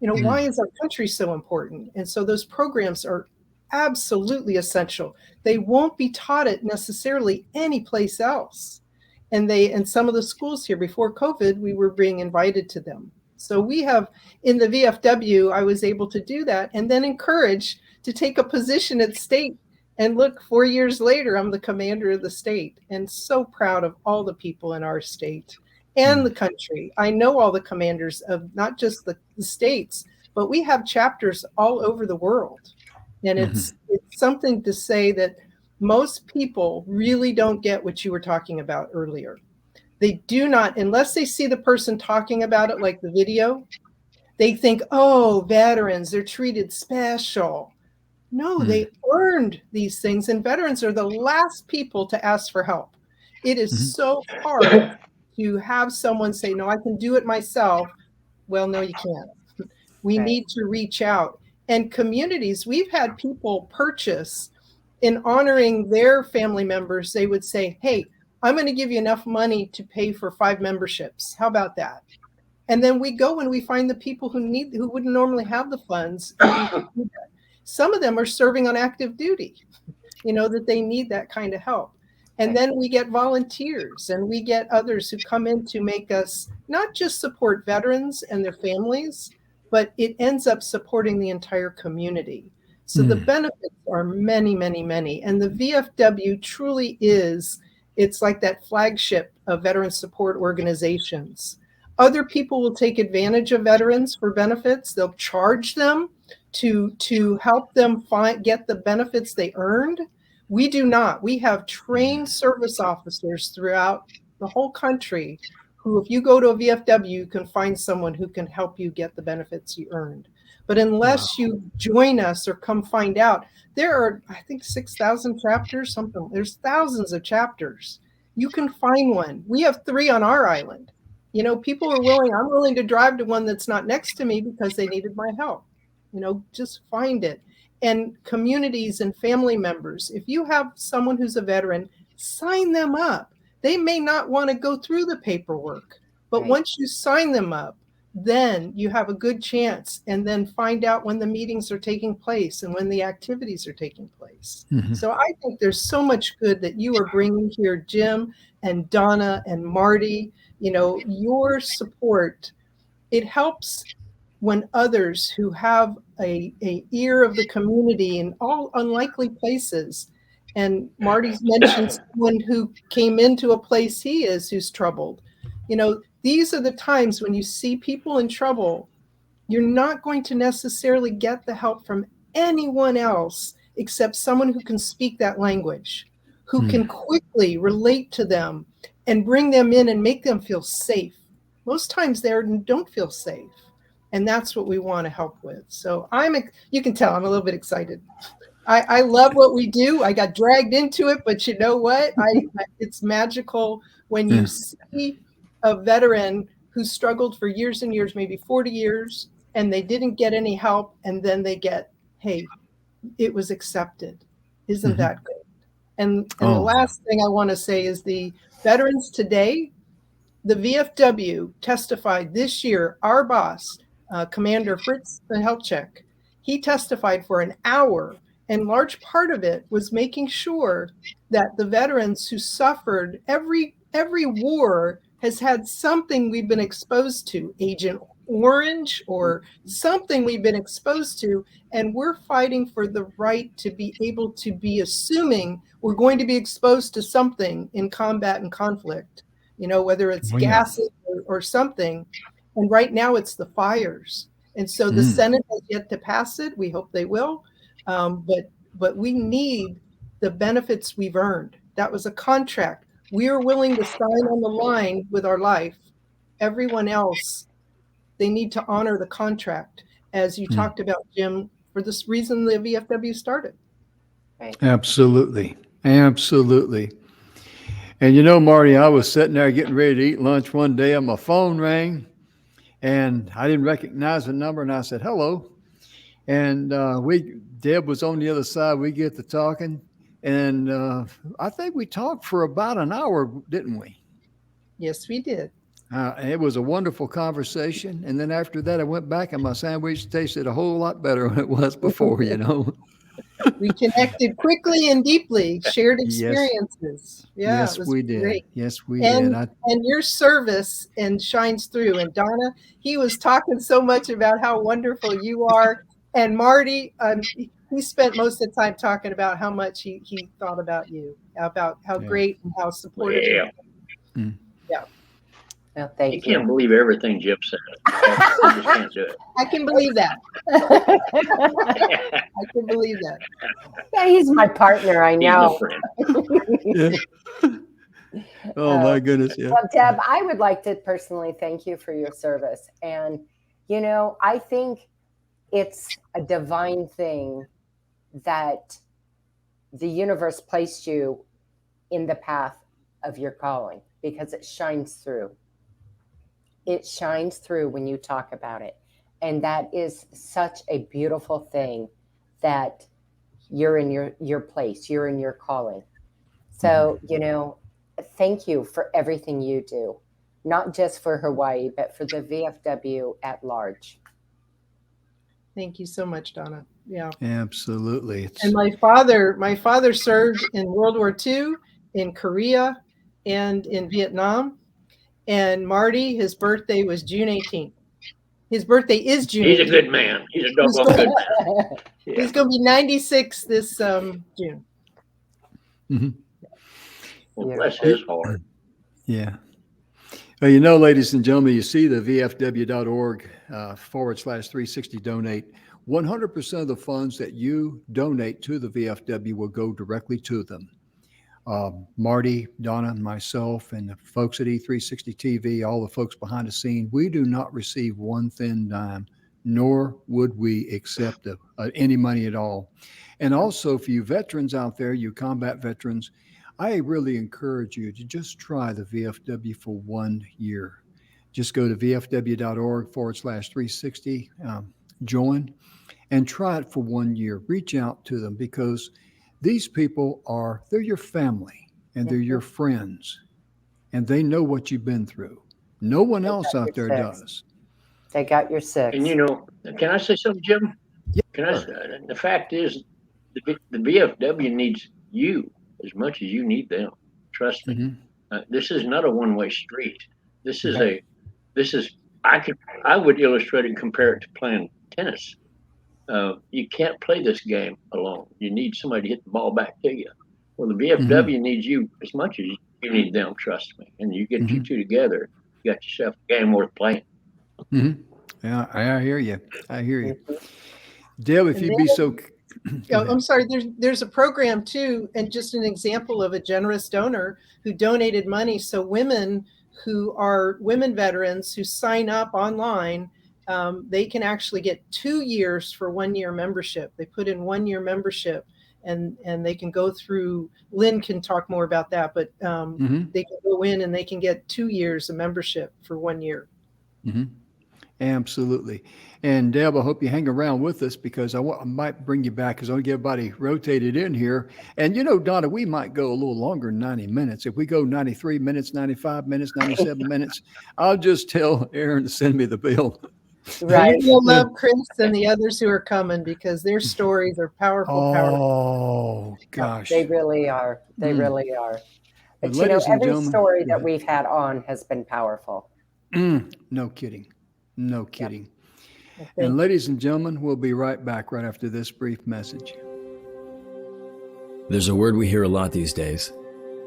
Why is our country so important? And so those programs are absolutely essential. They won't be taught it necessarily anyplace else. and some of the schools here before COVID, we were being invited to them. So we have in the VFW, I was able to do that and then encouraged to take a position at state. And look, 4 years later, I'm the commander of the state and so proud of all the people in our state and the country. I know all the commanders of not just the states, but we have chapters all over the world. And it's something to say that most people really don't get what you were talking about earlier. They do not, unless they see the person talking about it, like the video, they think, oh, veterans, they're treated special. No, they earned these things, and veterans are the last people to ask for help. It is so hard to have someone say, no, I can do it myself. Well, no, you can't. We need to reach out. And communities, we've had people purchase in honoring their family members. They would say, hey, I'm going to give you enough money to pay for 5 memberships. How about that? And then we go and we find the people who wouldn't normally have the funds. Some of them are serving on active duty, that they need that kind of help. And then we get volunteers and we get others who come in to make us not just support veterans and their families, but it ends up supporting the entire community. So the benefits are many, many, many. And the VFW truly is, it's like that flagship of veteran support organizations. Other people will take advantage of veterans for benefits. They'll charge them to help them get the benefits they earned. We do not. We have trained service officers throughout the whole country who, if you go to a VFW, you can find someone who can help you get the benefits you earned. But unless you join us or come find out, there are, I think, 6,000 chapters, something. There's thousands of chapters. You can find one. We have 3 on our island. People are willing. I'm willing to drive to one that's not next to me because they needed my help. Just find it. And communities and family members, if you have someone who's a veteran, sign them up. They may not want to go through the paperwork, but once you sign them up, then you have a good chance, and then find out when the meetings are taking place and when the activities are taking place. So I think there's so much good that you are bringing here, Jim and Donna and Marty. Your support, it helps when others who have a ear of the community in all unlikely places. And Marty's mentioned someone who came into a place who's troubled. These are the times when you see people in trouble, you're not going to necessarily get the help from anyone else except someone who can speak that language, who can quickly relate to them and bring them in and make them feel safe. Most times they don't feel safe. And that's what we want to help with. So you can tell I'm a little bit excited. I love what we do. I got dragged into it, but you know what? It's magical when you see a veteran who struggled for years and years, maybe 40 years, and they didn't get any help. And then they get, hey, it was accepted. Isn't that good? And the last thing I want to say is the veterans today, the VFW testified this year, our boss, Commander Fritz Helchek, he testified for an hour, and large part of it was making sure that the veterans who suffered, every war has had something we've been exposed to, Agent Orange or something we've been exposed to, and we're fighting for the right to be able to be assuming we're going to be exposed to something in combat and conflict, whether it's gases or something. And right now it's the fires. And so the Senate has yet to pass it. We hope they will. But we need the benefits we've earned. That was a contract. We are willing to sign on the line with our life. Everyone else, they need to honor the contract, as you talked about, Jim, for this reason the VFW started. Right. Absolutely. Absolutely. And Marty, I was sitting there getting ready to eat lunch one day and my phone rang and I didn't recognize the number and I said, hello. And Deb was on the other side. We get to talking and I think we talked for about an hour, didn't we? Yes, we did. It was a wonderful conversation. And then after that, I went back and my sandwich tasted a whole lot better than it was before, We connected quickly and deeply, shared Yes. experiences. Yeah, Yes, it was we did. great. Yes, we And did. and your service and shines through. And Donna, he was talking so much about how wonderful you are. And Marty, he spent most of the time talking about how much he thought about you, about how Yeah. great and how supportive. Yeah. Yeah, Well, You thank can't you. believe everything Jim said. You just can't do I can believe that. it. I can believe that. Yeah, he's my partner. I He's my know. friend. Yeah. Oh my goodness. Yeah. Well, Deb, I would like to personally thank you for your service. And, you know, I think it's a divine thing that the universe placed you in the path of your calling because it shines through. It shines through when you talk about it. And that is such a beautiful thing that you're in your place, you're in your calling. So, you know, thank you for everything you do, not just for Hawaii, but for the VFW at large. Thank you so much, Donna. Yeah. Absolutely. It's, And my father served in World War II, in Korea, and in Vietnam. And Marty, his birthday was June 18th. His birthday is June 18th. He's a good man. He's a doggone good man. Yeah. He's going to be 96 this June. Well, bless his heart. yeah. Well, you know, ladies and gentlemen, you see the VFW.org /360 donate. 100% of the funds that you donate to the VFW will go directly to them. Marty, Donna, and myself, and the folks at E360 TV, all the folks behind the scene, we do not receive one thin dime, nor would we accept any money at all. And also, for you veterans out there, you combat veterans, I really encourage you to just try the VFW for 1 year. Just go to VFW.org /360, join, and try it for 1 year. Reach out to them because these people they're your family and they're your friends and they know what you've been through. No one else out there does. They got your six. And you know, can I say something, Jim? Yeah, Can I? The fact is, the VFW needs you as much as you need them. Trust me. Mm-hmm. This is not a one-way street. This is I would illustrate and compare it to playing tennis. You can't play this game alone. You need somebody to hit the ball back to you. Well, the VFW needs you as much as you need them. Trust me. And you get you two together, you got yourself a game worth playing. Yeah, I hear you. I hear you. Deb, if you'd be so. I'm sorry. There's a program too, and just an example of a generous donor who donated money. So women who are women veterans who sign up online, they can actually get 2 years for 1 year membership. They put in 1 year membership, and they can go through. Lynn can talk more about that, but they can go in and they can get 2 years of membership for 1 year. Absolutely. And Deb, I hope you hang around with us because I might bring you back because I want to get everybody rotated in here. And you know, Donna, we might go a little longer than 90 minutes. If we go 93 minutes, 95 minutes, 97 minutes, I'll just tell Aaron to send me the bill. Right. You'll love Chris and the others who are coming because their stories are powerful. Oh, gosh. They really are. They really are. But you know, ladies and every gentlemen, story that we've had on has been powerful. No kidding. No kidding. And ladies and gentlemen, we'll be right back right after this brief message. There's a word we hear a lot these days,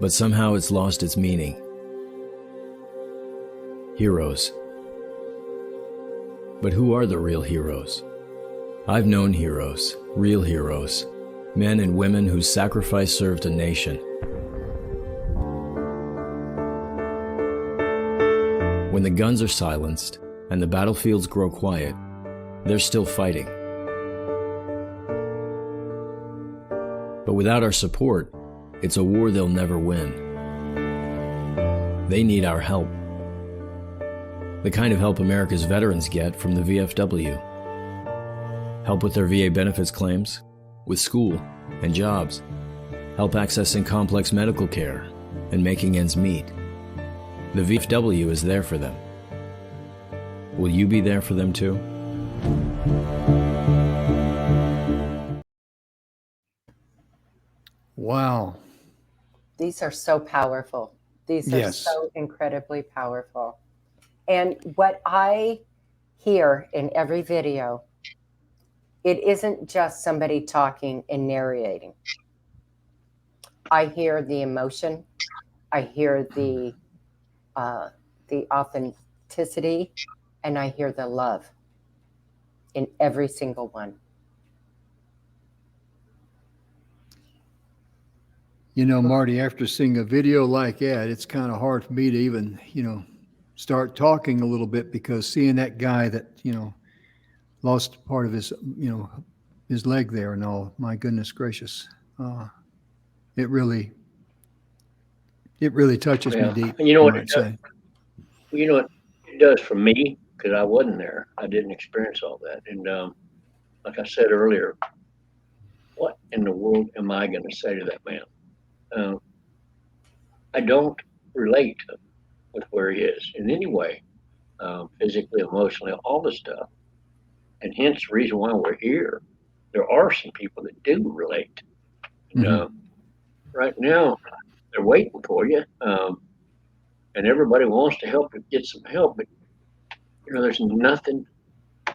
but somehow it's lost its meaning. Heroes. But who are the real heroes? I've known heroes, real heroes, men and women whose sacrifice served a nation. When the guns are silenced and the battlefields grow quiet, they're still fighting. But without our support, it's a war they'll never win. They need our help. The kind of help America's veterans get from the VFW. Help with their VA benefits claims, with school and jobs, help accessing complex medical care, and making ends meet. The VFW is there for them. Will you be there for them too? Wow. These are so powerful. These are Yes. so incredibly powerful. And what I hear in every video, it isn't just somebody talking and narrating. I hear the emotion. I hear the authenticity, and I hear the love in every single one. You know, Marty, after seeing a video like that, it's kind of hard for me to even, start talking a little bit, because seeing that guy that, lost part of his, his leg there and all, my goodness gracious. It really touches me deep. And you know I what might it does? say. You know what it does for me, because I wasn't there. I didn't experience all that. And like I said earlier, what in the world am I going to say to that man? I don't relate with where he is in any way, physically, emotionally, all the stuff. And hence the reason why we're here. There are some people that do relate. And, right now, they're waiting for you. And everybody wants to help you get some help. But, there's nothing.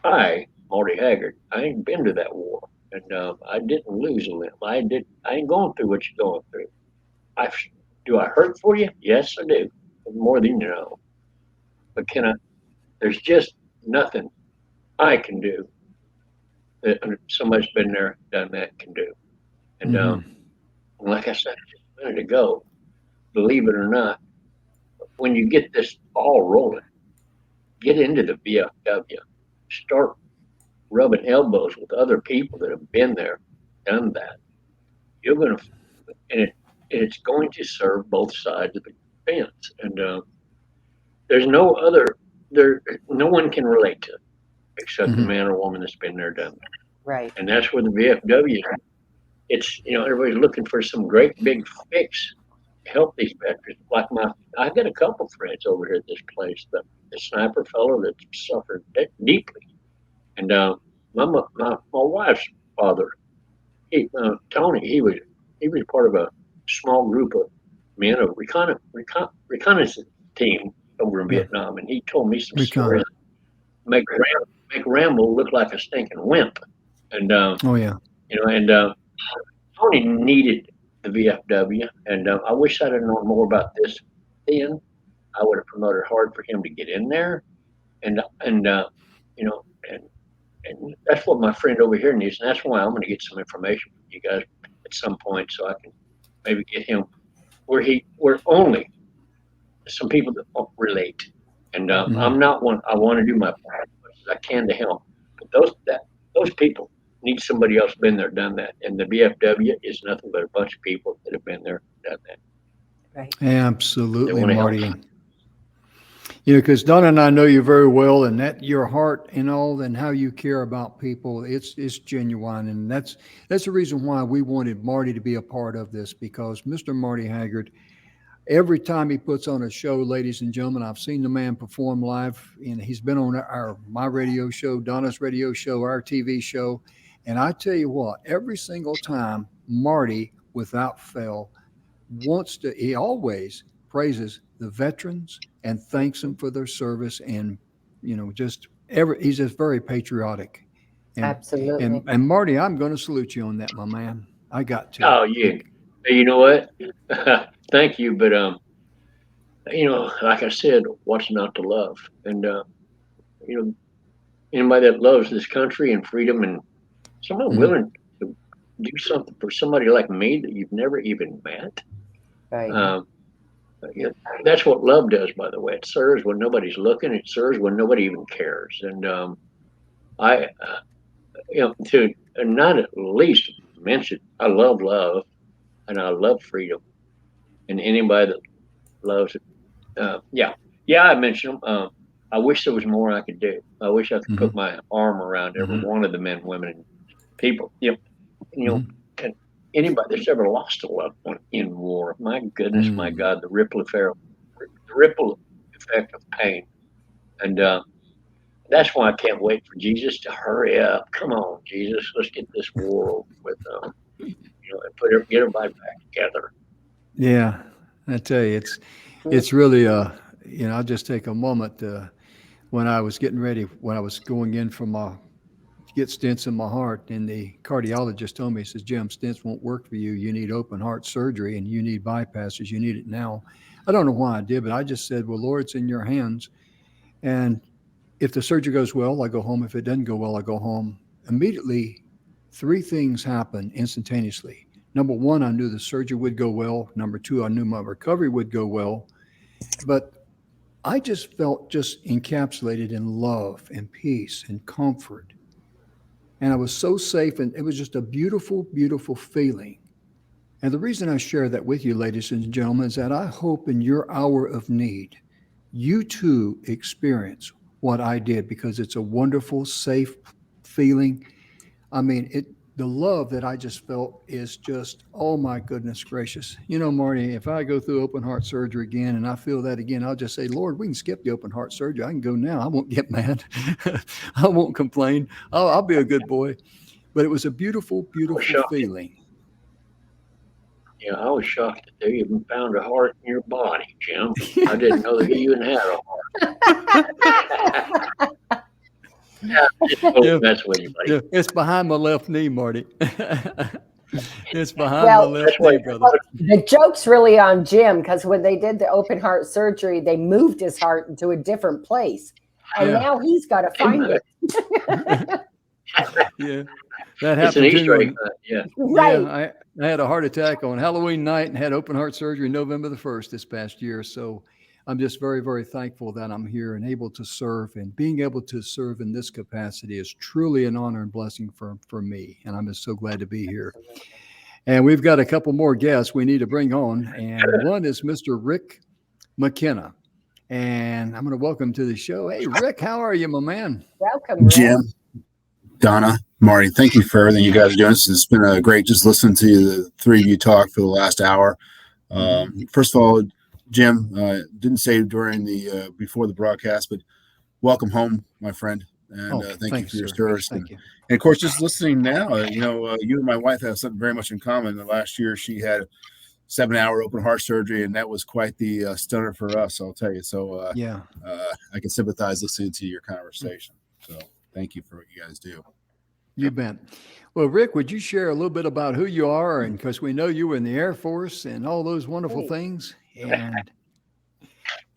Marty Haggard, I ain't been to that war. And I didn't lose a limb. I ain't going through what you're going through. Do I hurt for you? Yes, I do. More than you know. But there's just nothing I can do that somebody's been there, done that, can do. And like I said just a minute ago, believe it or not, when you get this ball rolling, get into the VFW, start rubbing elbows with other people that have been there, done that. You're going to, and it's going to serve both sides of the fence. And there's no one can relate to it except the man or woman that's been there, done that. Right. And that's where the VFW, it's, everybody's looking for some great big fix to help these veterans. Like I've got a couple friends over here at this place, the sniper fellow that suffered deeply. And my wife's father, Tony, he was part of a small group of men, a reconnaissance team over in Vietnam, and he told me some stories. Make Rambo look like a stinking wimp, and Tony needed the VFW, and I wish I'd have known more about this then. I would have promoted hard for him to get in there, and that's what my friend over here needs, and that's why I'm going to get some information from you guys at some point, so I can maybe get him where only some people that won't relate. And I'm not one. I want to do my part as much as I can to help. But those people need somebody else been there, done that. And the VFW is nothing but a bunch of people that have been there, done that. Right. Absolutely, Marty. Because Donna and I know you very well, and that your heart and all, and how you care about people, it's genuine, and that's the reason why we wanted Marty to be a part of this, because Mr. Marty Haggard, every time he puts on a show, ladies and gentlemen, I've seen the man perform live, and he's been on my radio show, Donna's radio show, our TV show, and I tell you what, every single time, Marty, without fail, he always praises the veterans and thanks them for their service, and he's just very patriotic. And, absolutely. And Marty, I'm going to salute you on that, my man. I got to. Oh, yeah. You know what? Thank you, but like I said, what's not to love? And anybody that loves this country and freedom, and someone willing to do something for somebody like me that you've never even met. Right. That's what love does, by the way. It serves when nobody's looking. It serves when nobody even cares. And to not at least mention, I love love, and I love freedom, and anybody that loves it. I mentioned them. I wish there was more I could do. I wish I could put my arm around every one of the men, women, and people. And anybody that's ever lost a loved one in war, my goodness, my God, the ripple effect of pain. And that's why I can't wait for Jesus to hurry up. Come on, Jesus, let's get this war over with. and get everybody back together. Yeah, I tell you, it's really I'll just take a moment. When I was getting ready, when I was going in for get stents in my heart, and the cardiologist told me, he says, Jim, stents won't work for you. You need open heart surgery, and you need bypasses. You need it now. I don't know why I did, but I just said, well, Lord, it's in your hands. And if the surgery goes well, I go home. If it doesn't go well, I go home. Immediately, 3 things happen instantaneously. Number 1, I knew the surgery would go well. Number 2, I knew my recovery would go well. But I just felt just encapsulated in love and peace and comfort. And I was so safe, and it was just a beautiful, beautiful feeling. And the reason I share that with you, ladies and gentlemen, is that I hope in your hour of need, you too experience what I did, because it's a wonderful, safe feeling. I mean, the love that I just felt is just, oh my goodness gracious. You know, Marty, if I go through open heart surgery again and I feel that again, I'll just say, Lord, we can skip the open heart surgery. I can go now. I won't get mad. I won't complain. I'll be a good boy. But it was a beautiful, beautiful feeling. Yeah, I was shocked that they even found a heart in your body, Jim. I didn't know that you even had a heart. That's what you like. Yeah, it's behind my left knee, Marty. It's behind my left knee, brother. Well, the joke's really on Jim, because when they did the open heart surgery, they moved his heart into a different place. And now he's got to find it. Yeah, that happened. It's an Easter egg. Yeah. Right. Yeah, I had a heart attack on Halloween night and had open heart surgery November the 1st this past year. So I'm just very, very thankful that I'm here and able to serve, and being able to serve in this capacity is truly an honor and blessing for me. And I'm just so glad to be here. And we've got a couple more guests we need to bring on. And one is Mr. Rick McKenna. And I'm going to welcome to the show. Hey, Rick, how are you, my man? Welcome, Rick. Jim, Donna, Marty, thank you for everything you guys are doing. It's been great just listening to the 3 of you talk for the last hour. First of all, Jim, didn't say during the before the broadcast, but welcome home, my friend, and thank you for your service. And of course, just listening now, you and my wife have something very much in common. The last year, she had 7-hour open heart surgery, and that was quite the stunner for us, I'll tell you. So I can sympathize listening to your conversation. So thank you for what you guys do. You bet. Well, Rick, would you share a little bit about who you are? And because we know you were in the Air Force and all those wonderful things,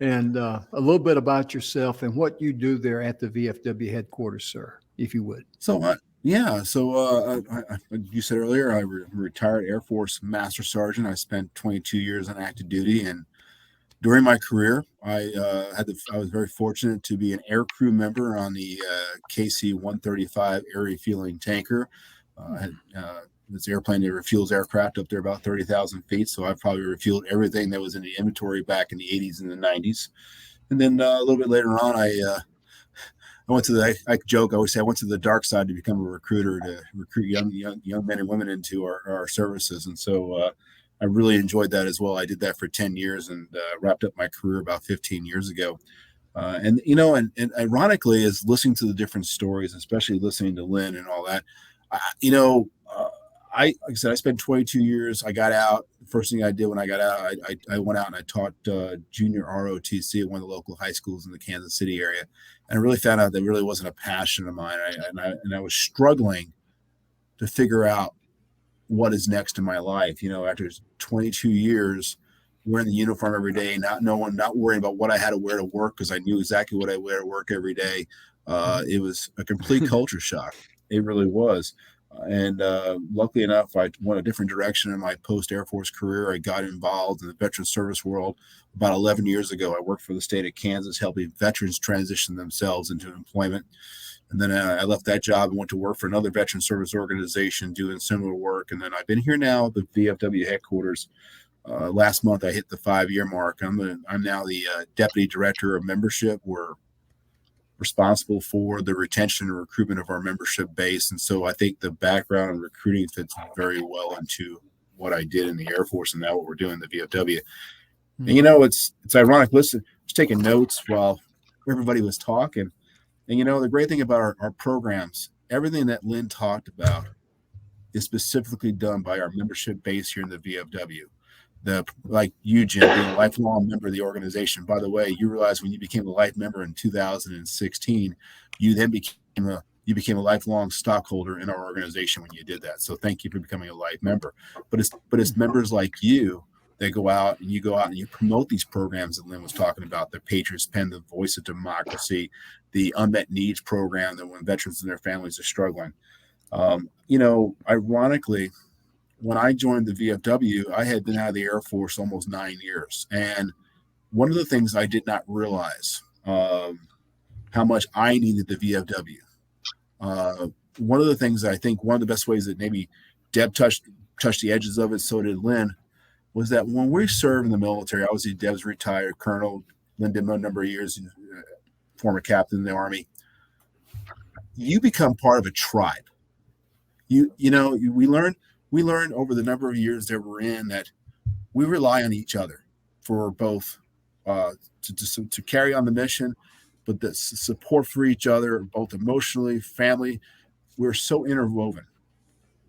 and a little bit about yourself and what you do there at the VFW headquarters, sir, if you would. So, you said earlier, I retired Air Force Master Sergeant. I spent 22 years on active duty, and during my career, I was very fortunate to be an air crew member on the KC-135 air refueling tanker. This airplane that refuels aircraft up there about 30,000 feet. So I've probably refueled everything that was in the inventory back in the 80s and the 90s. And then a little bit later on, I went to I joke, I always say I went to the dark side to become a recruiter, to recruit young men and women into our services. And so I really enjoyed that as well. I did that for 10 years and wrapped up my career about 15 years ago. And ironically, is listening to the different stories, especially listening to Lynn and all that, like I said, I spent 22 years. I got out. The first thing I did when I got out, I went out and I taught junior ROTC at one of the local high schools in the Kansas City area. And I really found out that really wasn't a passion of mine. I was struggling to figure out what is next in my life. After 22 years wearing the uniform every day, not worrying about what I had to wear to work, because I knew exactly what I wear to work every day. It was a complete culture shock. It really was. And luckily enough, I went a different direction in my post-Air Force career. I got involved in the veteran service world about 11 years ago. I worked for the state of Kansas, helping veterans transition themselves into employment. And then I left that job and went to work for another veteran service organization doing similar work. And then I've been here now at the VFW headquarters. Last month, I hit the 5-year mark. I'm now the Deputy Director of Membership. We're responsible for the retention and recruitment of our membership base. And so I think the background in recruiting fits very well into what I did in the Air Force and now what we're doing in the VFW. And it's ironic. Listen, just taking notes while everybody was talking. And the great thing about our programs, everything that Lynn talked about is specifically done by our membership base here in the VFW. Like you, Jim, being a lifelong member of the organization. By the way, you realize when you became a life member in 2016, you then became a lifelong stockholder in our organization when you did that. So thank you for becoming a life member. But it's members like you that go out and you promote these programs that Lynn was talking about, the Patriots Pen, the Voice of Democracy, the Unmet Needs program, that when veterans and their families are struggling. Ironically, when I joined the VFW, I had been out of the Air Force almost 9 years. And one of the things I did not realize, how much I needed the VFW. One of the things that I think one of the best ways that maybe Deb touched the edges of it, so did Lynn, was that when we served in the military, obviously Deb's retired colonel, Lynn did a number of years, former captain in the Army. You become part of a tribe. We learned over the number of years that we're in that we rely on each other for both to carry on the mission, but the support for each other, both emotionally, family. We're so interwoven.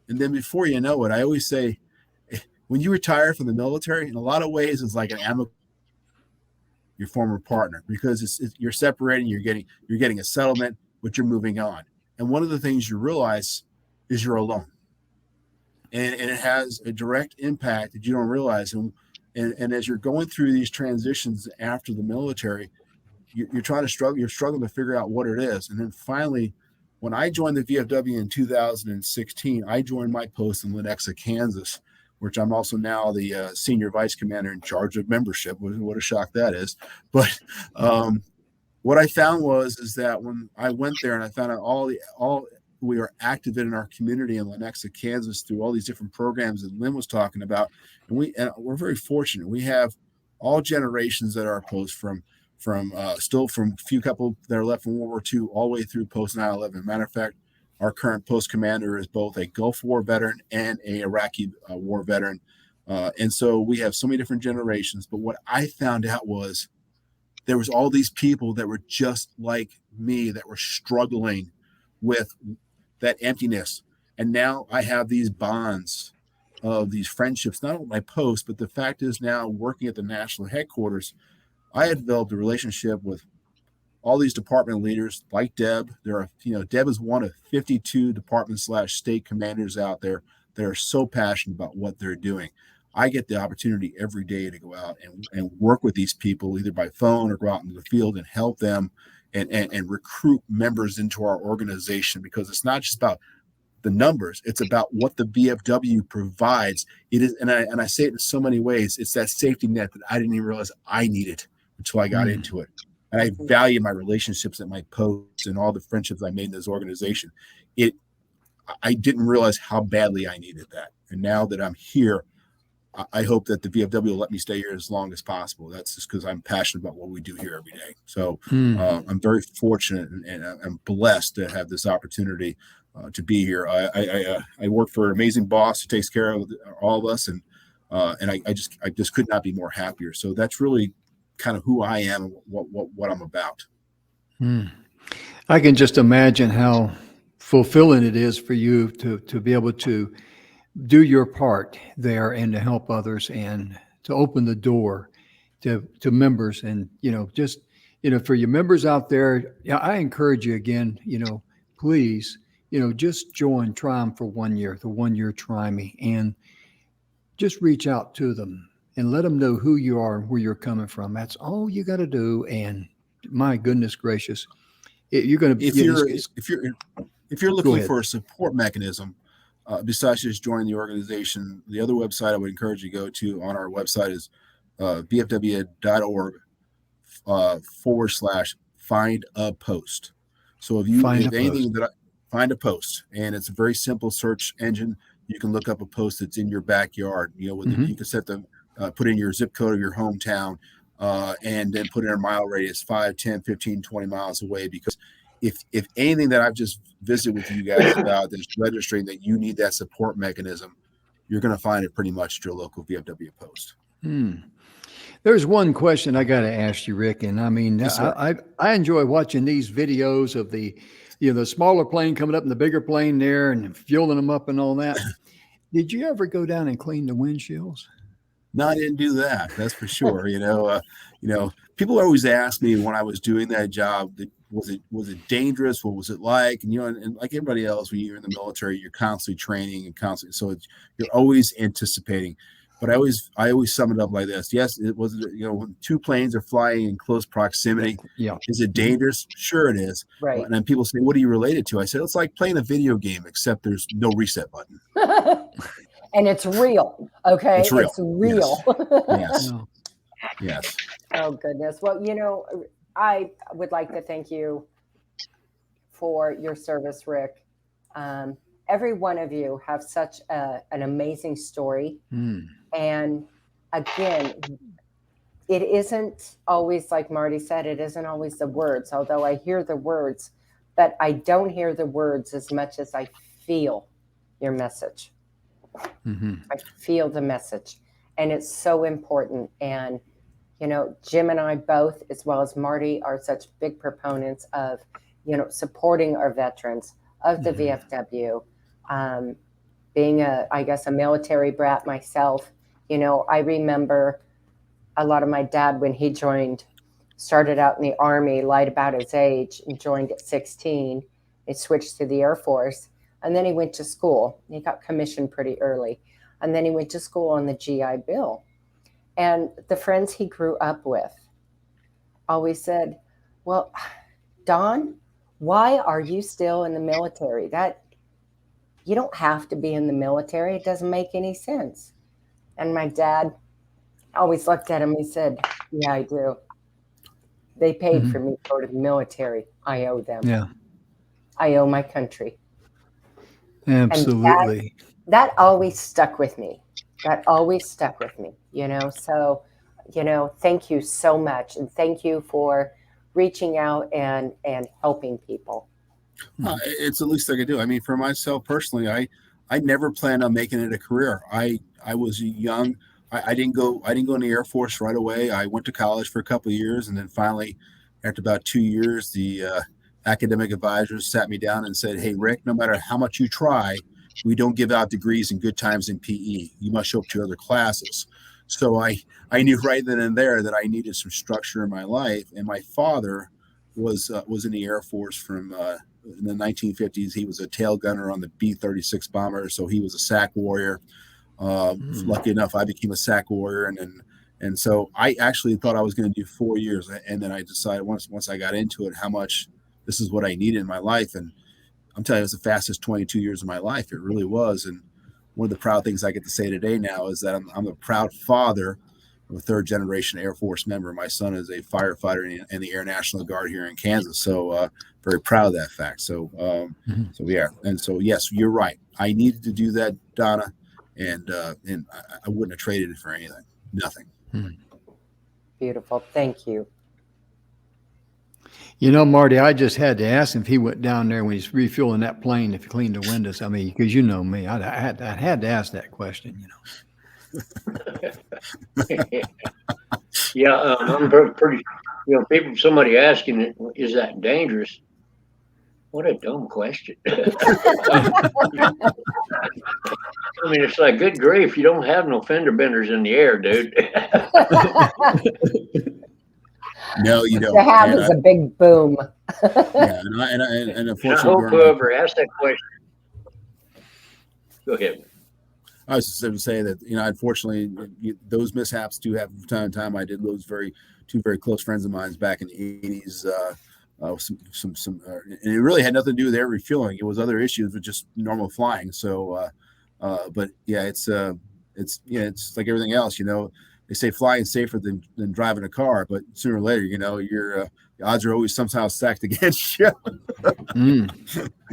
And then before you know it, I always say, when you retire from the military, in a lot of ways, it's like an amicable your former partner, because you're separating, you're getting a settlement, but you're moving on. And one of the things you realize is you're alone. And it has a direct impact that you don't realize. And as you're going through these transitions after the military, you're struggling to figure out what it is. And then finally, when I joined the VFW in 2016, I joined my post in Lenexa, Kansas, which I'm also now the senior vice commander in charge of membership. What a shock that is. But what I found is that when I went there and I found out all we are active in our community in Lenexa, Kansas, through all these different programs that Lynn was talking about, and we're very fortunate. We have all generations that are post from a few couple that are left from World War II all the way through post 9/11. Matter of fact, our current post commander is both a Gulf War veteran and a Iraqi war veteran, and so we have so many different generations. But what I found out was there was all these people that were just like me that were struggling with that emptiness. And now I have these bonds of these friendships, not only my post, but the fact is now working at the national headquarters, I had developed a relationship with all these department leaders like Deb. Deb is one of 52 department/state commanders out there that are so passionate about what they're doing. I get the opportunity every day to go out and work with these people, either by phone or go out into the field and help them and recruit members into our organization, because it's not just about the numbers, it's about what the VFW provides. It is, and I say it in so many ways, it's that safety net that I didn't even realize I needed until I got into it. And I value my relationships at my post and all the friendships I made in this organization. I didn't realize how badly I needed that. And now that I'm here, I hope that the VFW will let me stay here as long as possible. That's just because I'm passionate about what we do here every day. So I'm very fortunate and I'm blessed to have this opportunity to be here. I work for an amazing boss who takes care of all of us, and I just could not be more happier. So that's really kind of who I am and what I'm about. I can just imagine how fulfilling it is for you to be able to do your part there and to help others and to open the door to members. And, for your members out there, I encourage you again, please, just try them for 1 year, the 1 year Try Me, and just reach out to them and let them know who you are and where you're coming from. That's all you got to do. And my goodness gracious, you're going to, if you're looking for a support mechanism, besides just joining the organization, the other website I would encourage you to go to on our website is vfw.org /find a post. So if find a post, and it's a very simple search engine. You can look up a post that's in your backyard. You can set them, put in your zip code of your hometown, and then put in a mile radius, 5, 10, 15, 20 miles away, because if anything that I've just visited with you guys about that's registering that you need that support mechanism, you're going to find it pretty much at your local VFW post. There's one question I got to ask you, Rick. And I mean, Yes, I enjoy watching these videos of the the smaller plane coming up and the bigger plane there and fueling them up and all that. Did you ever go down and clean the windshields? No, I didn't do that. That's for sure. People always ask me when I was doing that job, was it dangerous? What was it like? And and like everybody else, when you're in the military, you're constantly training and constantly, so you're always anticipating. But I always sum it up like this: yes, it was. When two planes are flying in close proximity, is it dangerous? Sure, it is. Right. And then people say, "What are you related to?" I said, "It's like playing a video game, except there's no reset button." And it's real. Okay, it's real. It's real. Yes. Yes. Oh goodness. Well, I would like to thank you for your service, Rick. Every one of you have such an amazing story. And again, it isn't always, like Marty said, it isn't always the words, although I hear the words, but I don't hear the words as much as I feel your message. I feel the message, and it's so important. And Jim and I both, as well as Marty, are such big proponents of supporting our veterans of the VFW. Being a military brat myself, I remember a lot of my dad when he started out in the Army, lied about his age, and joined at 16. He switched to the Air Force, and then he went to school. He got commissioned pretty early, and then he went to school on the GI Bill. And the friends he grew up with always said, "Well, Don, why are you still in the military? You don't have to be in the military. It doesn't make any sense." And my dad always looked at him. He said, "Yeah, I do. They paid for me to go to the military. I owe them. Yeah. I owe my country." Absolutely. And that always stuck with me. So, thank you so much. And thank you for reaching out and helping people. It's the least I could do. I mean, for myself personally, I never planned on making it a career. I was young. I didn't go in the Air Force right away. I went to college for a couple of years, and then finally, after about 2 years, the academic advisors sat me down and said, "Hey, Rick, no matter how much you try, we don't give out degrees in good times in PE. You must show up to other classes." So I knew right then and there that I needed some structure in my life. And my father was in the Air Force from in the 1950s. He was a tail gunner on the B-36 bomber, so he was a SAC warrior. Lucky enough, I became a SAC warrior, and so I actually thought I was going to do 4 years, and then I decided once I got into it how much this is what I needed in my life. And I'm telling you, it was the fastest 22 years of my life. It really was. And one of the proud things I get to say today now is that I'm a proud father of a third-generation Air Force member. My son is a firefighter in the Air National Guard here in Kansas. So very proud of that fact. So yeah. And so, yes, you're right. I needed to do that, Donna, and I wouldn't have traded it for anything. Nothing. Beautiful. Thank you. Marty, I just had to ask him if he went down there when he's refueling that plane, if he cleaned the windows. I mean, because you know me, I had to ask that question, Yeah, I'm pretty, somebody asking, is that dangerous? What a dumb question. I mean, it's like, good grief, you don't have no fender benders in the air, dude. No, you don't. The have is a big boom. Yeah, and unfortunately, I hope whoever asked that question. Go ahead. I was just going to say that unfortunately, those mishaps do happen from time to time. I did lose two very close friends of mine back in the 80s. And it really had nothing to do with air refueling. It was other issues with just normal flying. So, but yeah, it's like everything else. They say flying safer than driving a car, but sooner or later, your odds are always somehow stacked against you.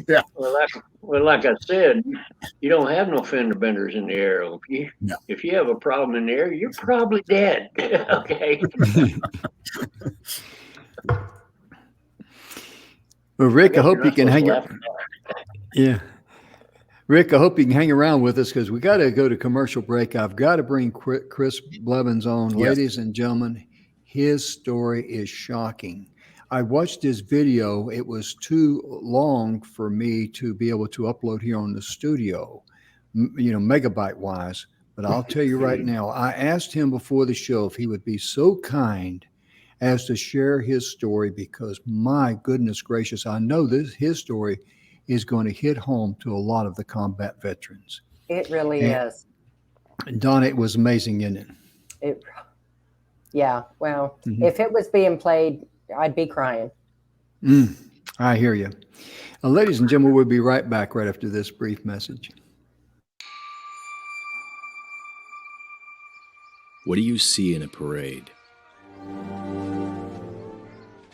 Yeah. Well, like I said, you don't have no fender benders in the air. If you have a problem in the air, you're probably dead. Okay. Well, Rick, I hope you can hang around. Yeah. Rick, I hope you can hang around with us because we got to go to commercial break. I've got to bring Chris Blevins on. Yes. Ladies and gentlemen, his story is shocking. I watched his video. It was too long for me to be able to upload here on the studio, megabyte wise. But I'll tell you right now, I asked him before the show if he would be so kind as to share his story, because my goodness gracious, I know his story is going to hit home to a lot of the combat veterans. It really is. Donna, it was amazing, isn't it? Yeah. Well, if it was being played, I'd be crying. I hear you. Ladies and gentlemen, we'll be right back right after this brief message. What do you see in a parade?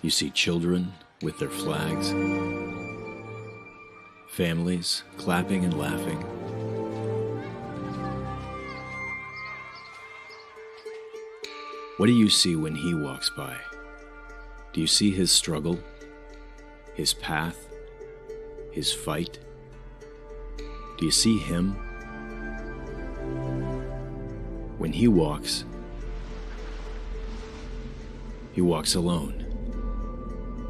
You see children with their flags, families clapping and laughing. What do you see when he walks by? Do you see his struggle, his path, his fight? Do you see him? When he walks alone.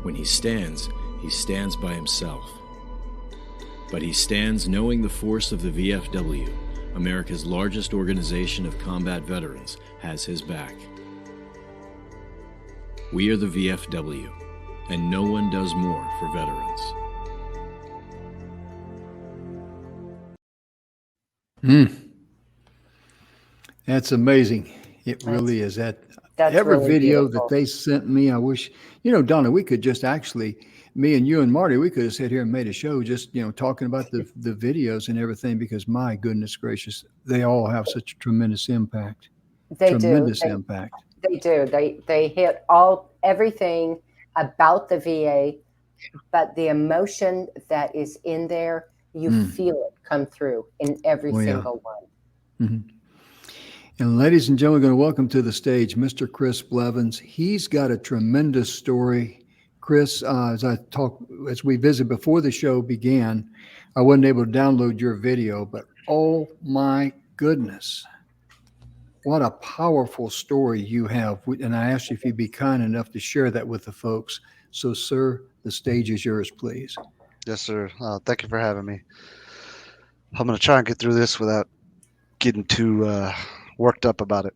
When he stands by himself. But he stands knowing the force of the VFW, America's largest organization of combat veterans, has his back. We are the VFW, and no one does more for veterans. That's amazing. It really is. That's every really video beautiful. that they sent me, I wish, Donna, we could just actually, me and you and Marty, we could have sat here and made a show just, talking about the videos and everything, because my goodness gracious, they all have such a tremendous impact. Tremendous impact. They do. They hit everything about the VA, but the emotion that is in there, you feel it come through in every single one. Mm-hmm. And ladies and gentlemen, we're going to welcome to the stage Mr. Chris Blevins. He's got a tremendous story. Chris, as we visited before the show began, I wasn't able to download your video, but oh my goodness, what a powerful story you have. And I asked you if you'd be kind enough to share that with the folks. So, sir, the stage is yours, please. Yes, sir. Thank you for having me. I'm going to try and get through this without getting too worked up about it.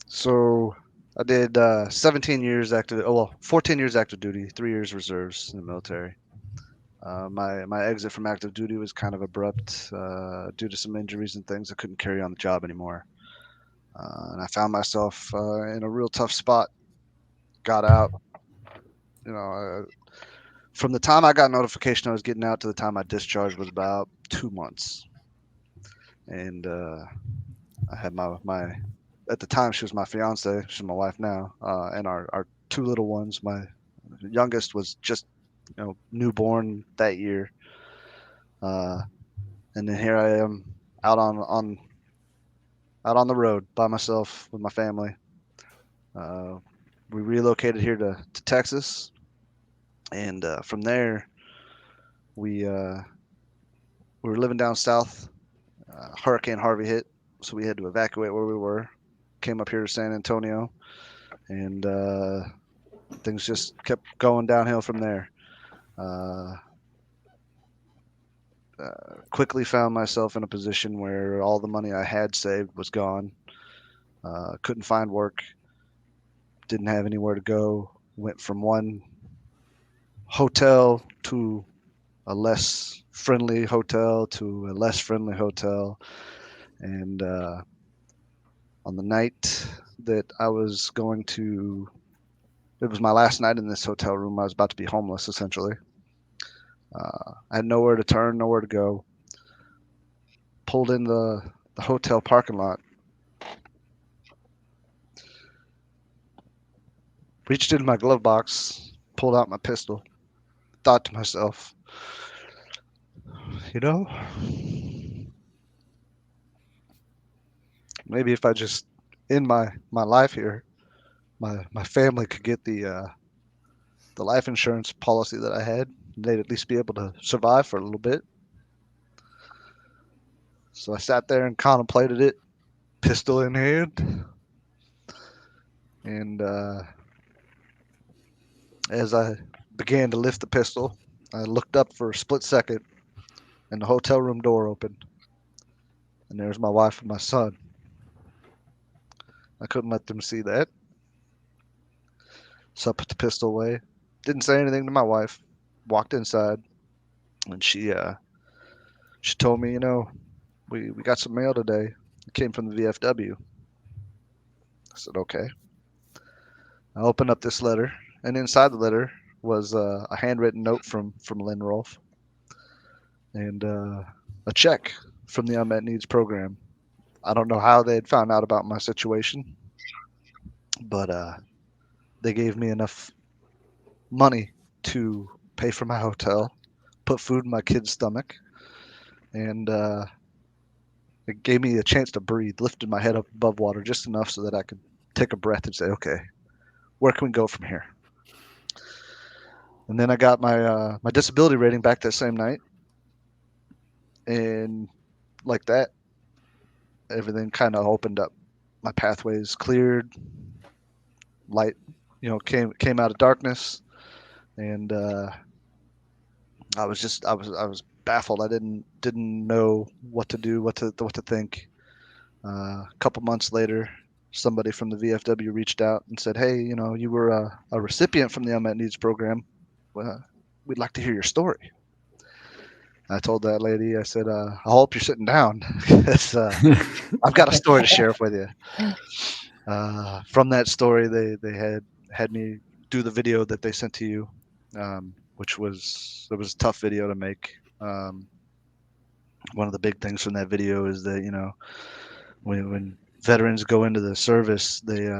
So I did 14 years active duty, 3 years reserves in the military. My exit from active duty was kind of abrupt due to some injuries and things. I couldn't carry on the job anymore. And I found myself in a real tough spot. Got out, from the time I got notification I was getting out to the time I discharged was about 2 months. And I had my at the time she was my fiance, she's my wife now, and our two little ones. My youngest was just newborn that year, and then here I am out on the road by myself with my family. We relocated here to Texas, and from there we were living down south. Hurricane Harvey hit, so we had to evacuate where we were. Came up here to San Antonio, and things just kept going downhill from there. Quickly found myself in a position where all the money I had saved was gone. Couldn't find work. Didn't have anywhere to go. Went from one hotel to a less friendly hotel to a less friendly hotel. And on the night that I was going to, it was my last night in this hotel room. I was about to be homeless, essentially. I had nowhere to turn, nowhere to go. Pulled in the hotel parking lot. Reached into my glove box, pulled out my pistol. Thought to myself, maybe if I just end my life here, my family could get the life insurance policy that I had. They'd at least be able to survive for a little bit. So I sat there and contemplated it, pistol in hand. And As I began to lift the pistol, I looked up for a split second, and the hotel room door opened. And there's my wife and my son. I couldn't let them see that. So I put the pistol away. Didn't say anything to my wife. Walked inside, and she told me, we got some mail today. It came from the VFW. I said, okay. I opened up this letter, and inside the letter was a handwritten note from Lynn Rolfe and a check from the Unmet Needs Program. I don't know how they had found out about my situation, but they gave me enough money to pay for my hotel, put food in my kid's stomach, and it gave me a chance to breathe, lifted my head up above water just enough so that I could take a breath and say, okay, where can we go from here? And then I got my my disability rating back that same night. And like that, everything kind of opened up. My pathways cleared, light, came out of darkness, and I was baffled. I didn't know what to do, what to think. A couple months later, somebody from the VFW reached out and said, "Hey, you were a recipient from the Unmet Needs Program. We'd like to hear your story." I told that lady, I said, I hope you're sitting down because I've got a story to share with you. From that story, they had me do the video that they sent to you, which was a tough video to make. One of the big things from that video is that, when veterans go into the service, they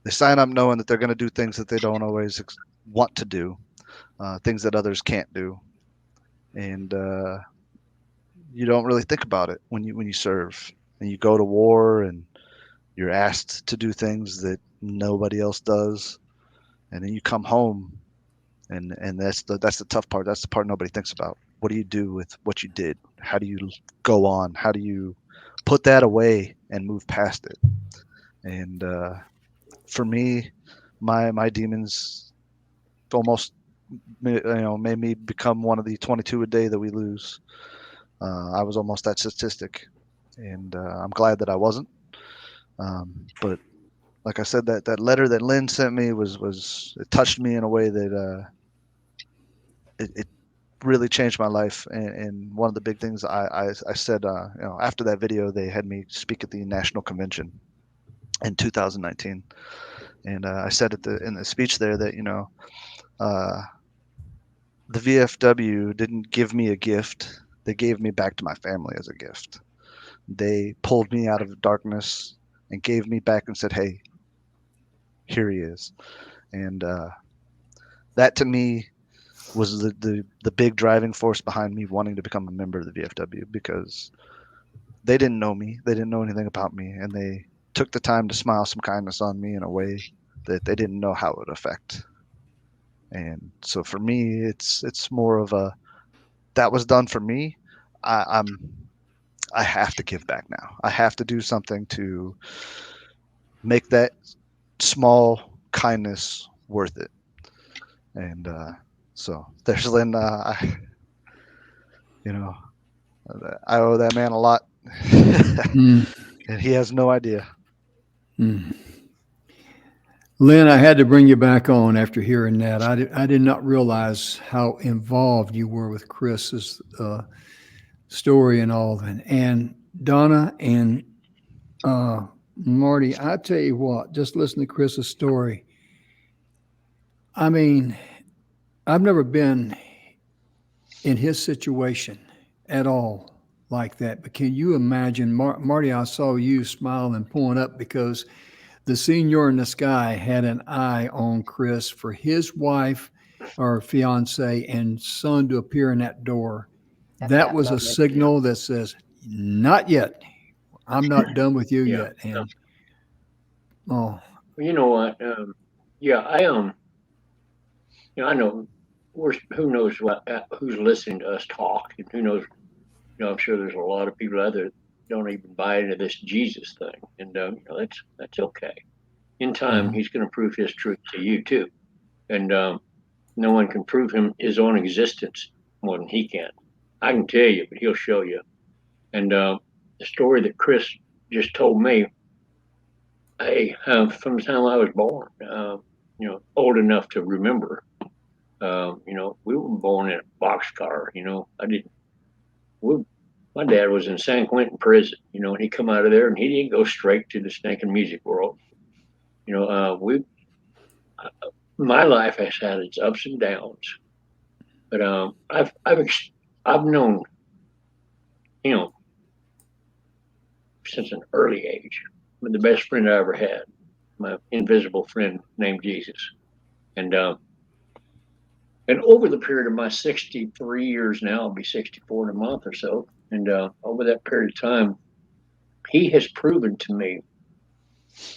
sign up knowing that they're going to do things that they don't always want to do, things that others can't do. And you don't really think about it when you serve and you go to war and you're asked to do things that nobody else does, and then you come home and that's the tough part. That's the part nobody thinks about. What do you do with what you did? How do you go on? How do you put that away and move past it? And for me, my demons almost made me become one of the 22 a day that we lose. I was almost that statistic, and I'm glad that I wasn't. But like I said, that letter that Lynn sent me was it touched me in a way that it really changed my life. And one of the big things I said, after that video, they had me speak at the National Convention in 2019, and I said in the speech there that the VFW didn't give me a gift. They gave me back to my family as a gift. They pulled me out of darkness and gave me back and said, hey, here he is. And that to me was the big driving force behind me wanting to become a member of the VFW, because they didn't know me. They didn't know anything about me. And they took the time to smile some kindness on me in a way that they didn't know how it would affect. And so for me, it's more of that was done for me. I have to give back now. I have to do something to make that small kindness worth it. And so there's Lynn. I owe that man a lot, and he has no idea. Lynn, I had to bring you back on after hearing that. I did not realize how involved you were with Chris's story and all that. And Donna and Marty, I tell you what, just listen to Chris's story. I mean, I've never been in his situation at all like that. But can you imagine, Marty, I saw you smiling and pulling up because the senior in the sky had an eye on Chris for his wife or fiance and son to appear in that door. That was a signal that says, not yet. I'm not done with you yet. And well, you know what? I I know who knows who's listening to us talk, and who knows. I'm sure there's a lot of people out there that don't even buy into this Jesus thing, and that's okay. In time, he's going to prove his truth to you too. and no one can prove his own existence more than he can. I can tell you, but he'll show you. And the story that Chris just told me, from the time I was born, old enough to remember, we were born in a boxcar. My dad was in San Quentin prison, and he come out of there and he didn't go straight to the stinking music world. My life has had its ups and downs, but I've known him since an early age. The best friend I ever had, my invisible friend named Jesus, and over the period of my 63 years now, I'll be 64 in a month or so, and over that period of time, he has proven to me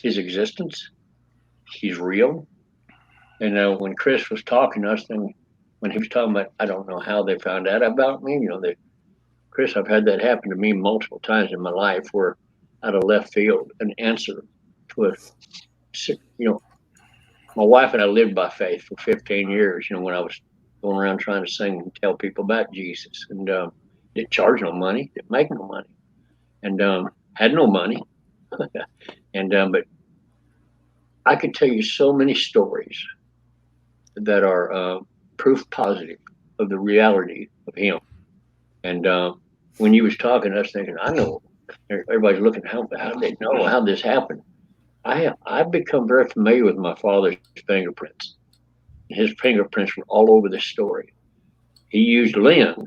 his existence. He's real. And when Chris was talking to us, when he was talking about, I don't know how they found out about me, Chris, I've had that happen to me multiple times in my life where out of left field, an answer to my wife and I lived by faith for 15 years, when I was going around trying to sing and tell people about Jesus, and didn't charge no money, didn't make no money, and had no money. And but I could tell you so many stories that are proof positive of the reality of him. And when you was talking, I was thinking, I know everybody's looking how they know how this happened. I've become very familiar with my father's fingerprints. His fingerprints were all over this story. He used Lynn to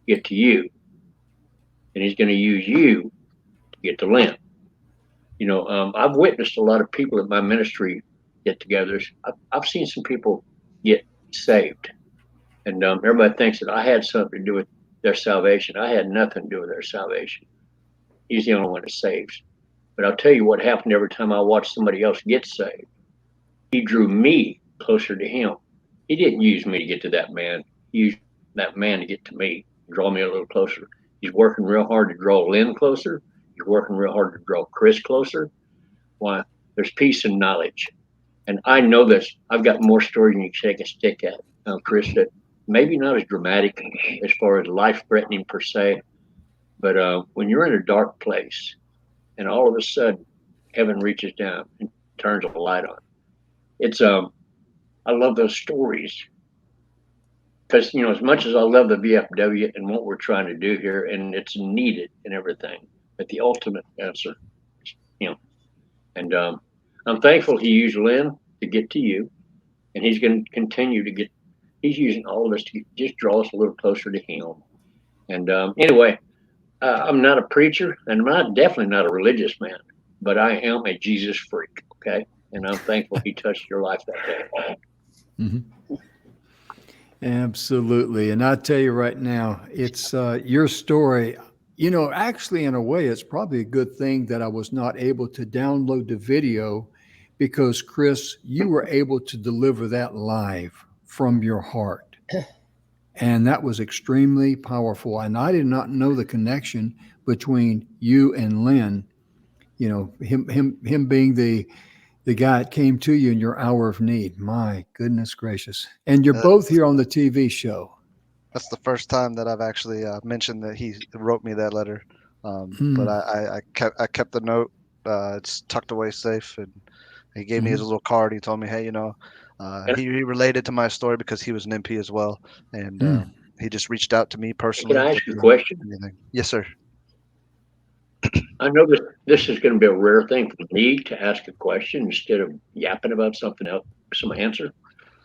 get to you, and he's going to use you to get to Lynn. I've witnessed a lot of people at my ministry get-togethers. I've seen some people get saved, and everybody thinks that I had something to do with their salvation. I had nothing to do with their salvation. He's the only one that saves. But I'll tell you what happened every time I watched somebody else get saved. He drew me closer to him. He didn't use me to get to that man. He used that man to get to me, draw me a little closer. He's working real hard to draw Lynn closer. He's working real hard to draw Chris closer. Why? There's peace and knowledge. And I know this. I've got more stories than you can shake a stick at, Chris, that maybe not as dramatic as far as life-threatening per se, but when you're in a dark place and all of a sudden heaven reaches down and turns a light on, it's I love those stories because as much as I love the VFW and what we're trying to do here, and it's needed and everything, but the ultimate answer is him. And I'm thankful he used Lynn to get to you, and he's going to continue to he's using all of us to just draw us a little closer to him. And anyway, I'm not a preacher, and I'm definitely not a religious man, but I am a Jesus freak, okay? And I'm thankful he touched your life that day. Mm-hmm. Absolutely. And I tell you right now, it's your story. Actually, in a way, it's probably a good thing that I was not able to download the video because, Chris, you were able to deliver that live from your heart. And that was extremely powerful. And I did not know the connection between you and Lynn, him being the guy that came to you in your hour of need. My goodness gracious. And you're both here on the TV show. That's the first time that I've actually mentioned that he wrote me that letter. But I kept the note. It's tucked away safe, and he gave me his little card. He told me, hey, he related to my story because he was an MP as well, and he just reached out to me personally. Can I ask you a question? Yes, sir. I know that this is going to be a rare thing for me to ask a question instead of yapping about something else, some answer.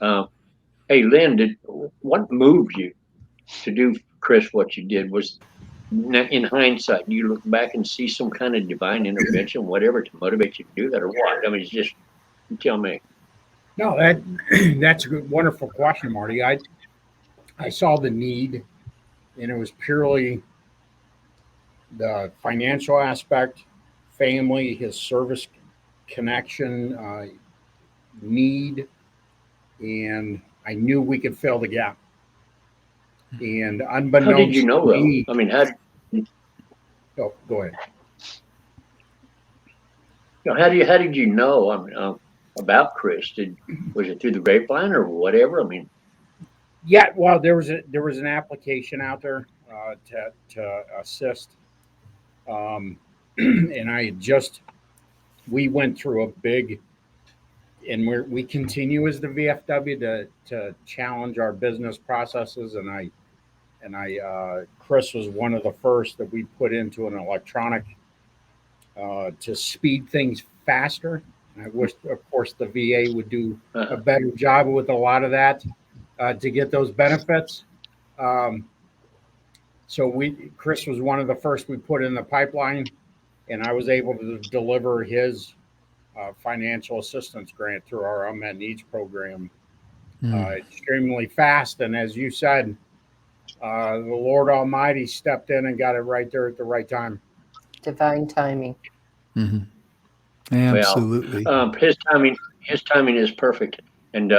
Hey, Lynn, what moved you to do, Chris, what you did? Was, in hindsight, do you look back and see some kind of divine intervention, whatever, to motivate you to do that, or what? I mean, it's just, you tell me. No, that's a good, wonderful question, Marty. I saw the need, and it was purely the financial aspect, family, his service connection, need, and I knew we could fill the gap. And unbeknownst, how did you know though? I mean, go ahead. How did you know? I mean, about Chris? Was it through the grapevine or whatever? I mean, Yeah, well, there was an application out there to assist, and we went through a big, and we continue as the VFW to challenge our business processes, and Chris was one of the first that we put into an electronic to speed things faster. And I wish, of course, the VA would do a better job with a lot of that to get those benefits. Chris was one of the first we put in the pipeline, and I was able to deliver his financial assistance grant through our unmet needs program extremely fast. And as you said, the Lord Almighty stepped in and got it right there at the right time. Divine timing. Mm-hmm. Absolutely. Well, his timing is perfect. And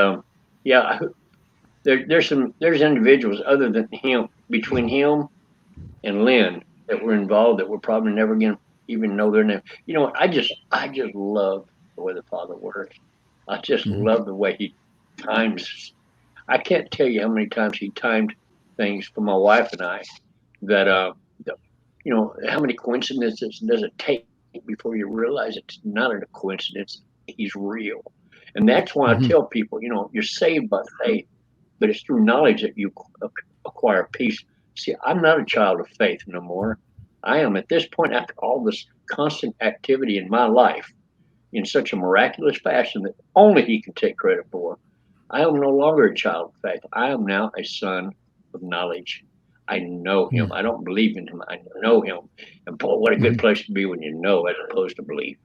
there's individuals other than him, between him and Lynn, that were involved that we're probably never going to even know their name. You know what? I just love the way the Father works. I just love the way he times. I can't tell you how many times he timed things for my wife and I that, how many coincidences does it take before you realize it's not a coincidence? He's real. And that's why I tell people, you're saved by faith, but it's through knowledge that you acquire peace. See, I'm not a child of faith no more. I am at this point, after all this constant activity in my life in such a miraculous fashion that only he can take credit for. I am no longer a child of faith. I am now a son of knowledge. I know him. I don't believe in him. I know him. And boy, what a good place to be when you know as opposed to believe.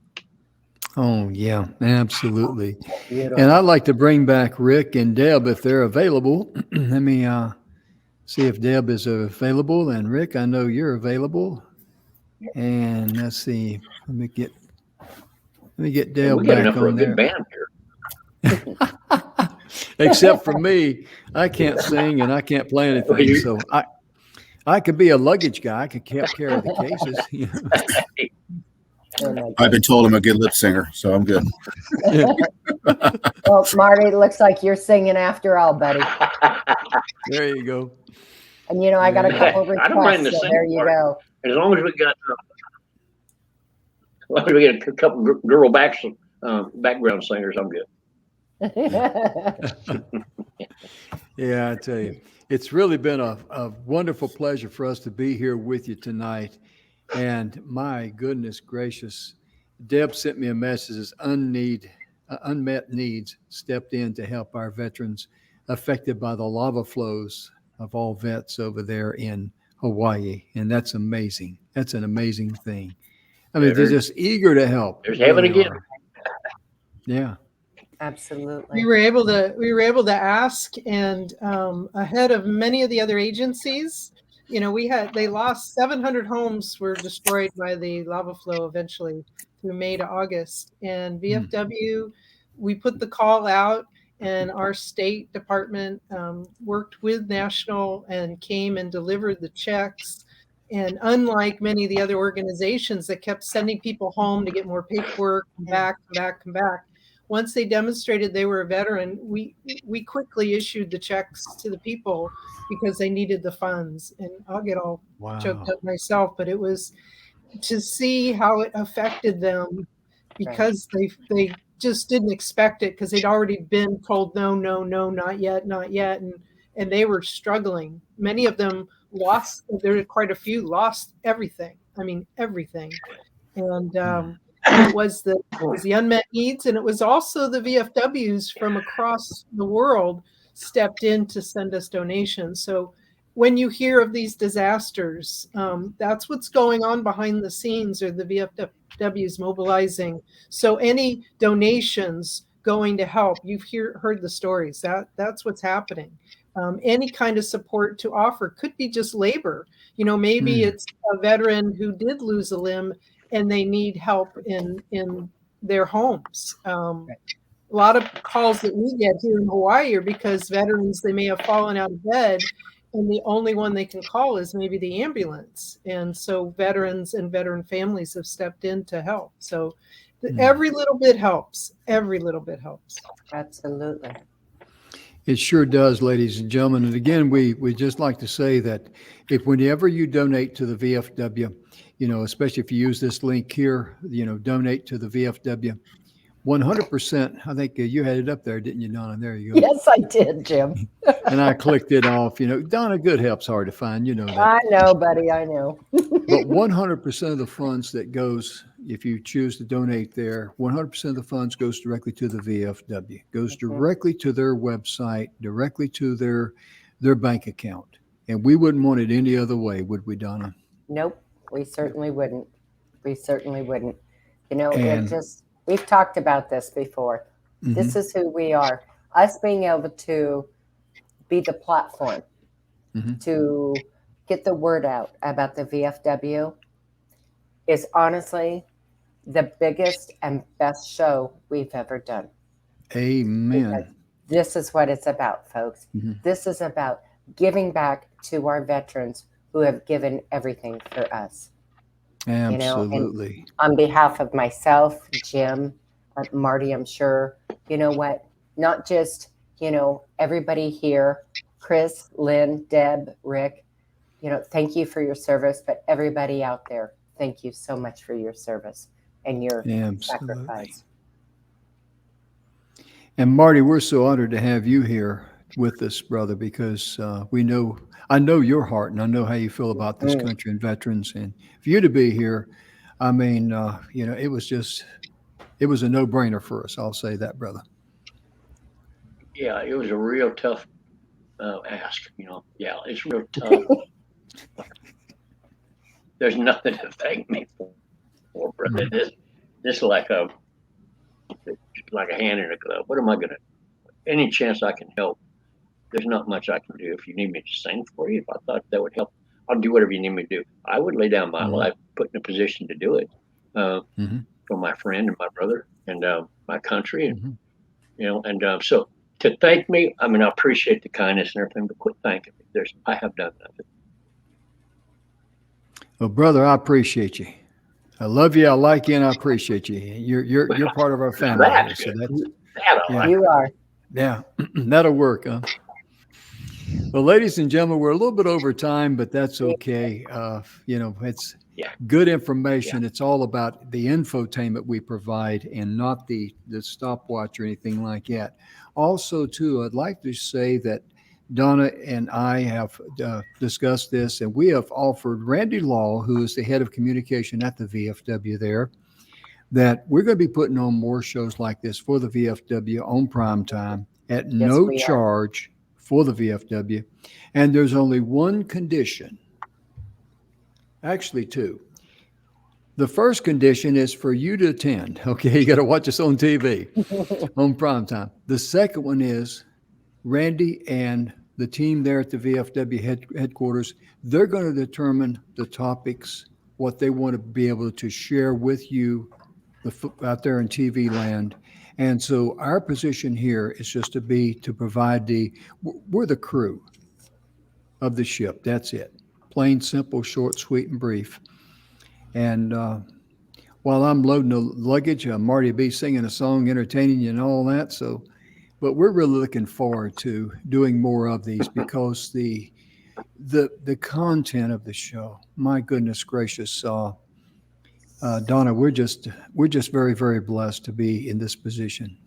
Oh, yeah, absolutely. And I'd like to bring back Rick and Deb if they're available. Let me see if Deb is available. And Rick, I know you're available. And let's see. Let me get Deb we got back enough for a on good there. band here. Except for me, I can't sing and I can't play anything. So I could be a luggage guy. I could carry the cases. I've been told I'm a good lip singer, so I'm good. Well, Marty, it looks like you're singing after all, buddy. There you go. And I got a couple requests. I don't mind the so singing there you part. go. As long as we get a couple girl background singers, I'm good. Yeah, I tell you, it's really been a wonderful pleasure for us to be here with you tonight. And my goodness gracious, Deb sent me a message as unmet needs stepped in to help our veterans affected by the lava flows of all vets over there in Hawaii. And that's amazing. That's an amazing thing. I mean, they're just eager to help. There's heaven again. Yeah. Absolutely. We were able to ask, and ahead of many of the other agencies, they lost 700 homes were destroyed by the lava flow eventually through May to August. And VFW, we put the call out, and our State Department worked with National and came and delivered the checks. And unlike many of the other organizations that kept sending people home to get more paperwork, come back, once they demonstrated they were a veteran, we quickly issued the checks to the people because they needed the funds. And I'll get all choked up myself, but it was to see how it affected them because they just didn't expect it because they'd already been told no, not yet. And they were struggling. Many of them there were quite a few lost everything. I mean, everything. And it was the unmet needs, and it was also the VFWs from across the world stepped in to send us donations. So when you hear of these disasters, that's what's going on behind the scenes, or the VFWs mobilizing. So any donations going to help, you've heard the stories. That's what's happening. Any kind of support to offer could be just labor. Maybe it's a veteran who did lose a limb and they need help in their homes. A lot of calls that we get here in Hawaii are because veterans, they may have fallen out of bed and the only one they can call is maybe the ambulance. And so veterans and veteran families have stepped in to help. So Every little bit helps. Every little bit helps. Absolutely. It sure does, ladies and gentlemen. And again, we just like to say that if whenever you donate to the VFW, especially if you use this link here, donate to the VFW, 100%. I think you had it up there, didn't you, Donna? There you go. Yes, I did, Jim. And I clicked it off. Donna, good help's hard to find. You know that. I know, buddy. I know. But 100% of the funds that goes, if you choose to donate there, 100% of the funds goes directly to the VFW, goes directly to their website, directly to their bank account. And we wouldn't want it any other way, would we, Donna? Nope, we certainly wouldn't. We certainly wouldn't. And- We've talked about this before. This is who we are. Us being able to be the platform to get the word out about the VFW is honestly the biggest and best show we've ever done. Amen. Because this is what it's about, folks. This is about giving back to our veterans who have given everything for us. Absolutely. And on behalf of myself, Jim, Marty, I'm sure, you know what? Not just, everybody here, Chris, Lynn, Deb, Rick, thank you for your service, but everybody out there, thank you so much for your service and your sacrifice. And Marty, we're so honored to have you here with us, brother, because I know your heart and I know how you feel about this country and veterans. And for you to be here, I mean, it was a no-brainer for us. I'll say that, brother. Yeah, it was a real tough ask. Yeah, it's real tough. There's nothing to thank me for, brother. This is like a hand in a glove. What am I gonna? Any chance I can help? There's not much I can do. If you need me to sing for you, if I thought that would help, I'll do whatever you need me to do. I would lay down my life, put in a position to do it for my friend and my brother and my country, and so to thank me, I mean, I appreciate the kindness and everything, but quit thanking me. I have done nothing. Well, brother, I appreciate you. I love you. I like you, and I appreciate you. You're part of our family. So You are. Yeah, that'll work, huh? Well, ladies and gentlemen, we're a little bit over time, but that's okay. It's good information. Yeah. It's all about the infotainment we provide and not the stopwatch or anything like that. Also, too, I'd like to say that Donna and I have discussed this, and we have offered Randy Law, who is the head of communication at the VFW there, that we're going to be putting on more shows like this for the VFW on primetime at no charge for the VFW. And there's only one condition, actually two. The first condition is for you to attend. Okay, you got to watch us on TV on primetime. The second one is Randy and the team there at the VFW headquarters, they're going to determine the topics, what they want to be able to share with you out there in TV land. And so our position here is just to provide we're the crew of the ship. That's it. Plain, simple, short, sweet, and brief. And while I'm loading the luggage, Marty will be singing a song, entertaining you and all that. But we're really looking forward to doing more of these because the content of the show, my goodness gracious, Donna, we're just very, very blessed to be in this position.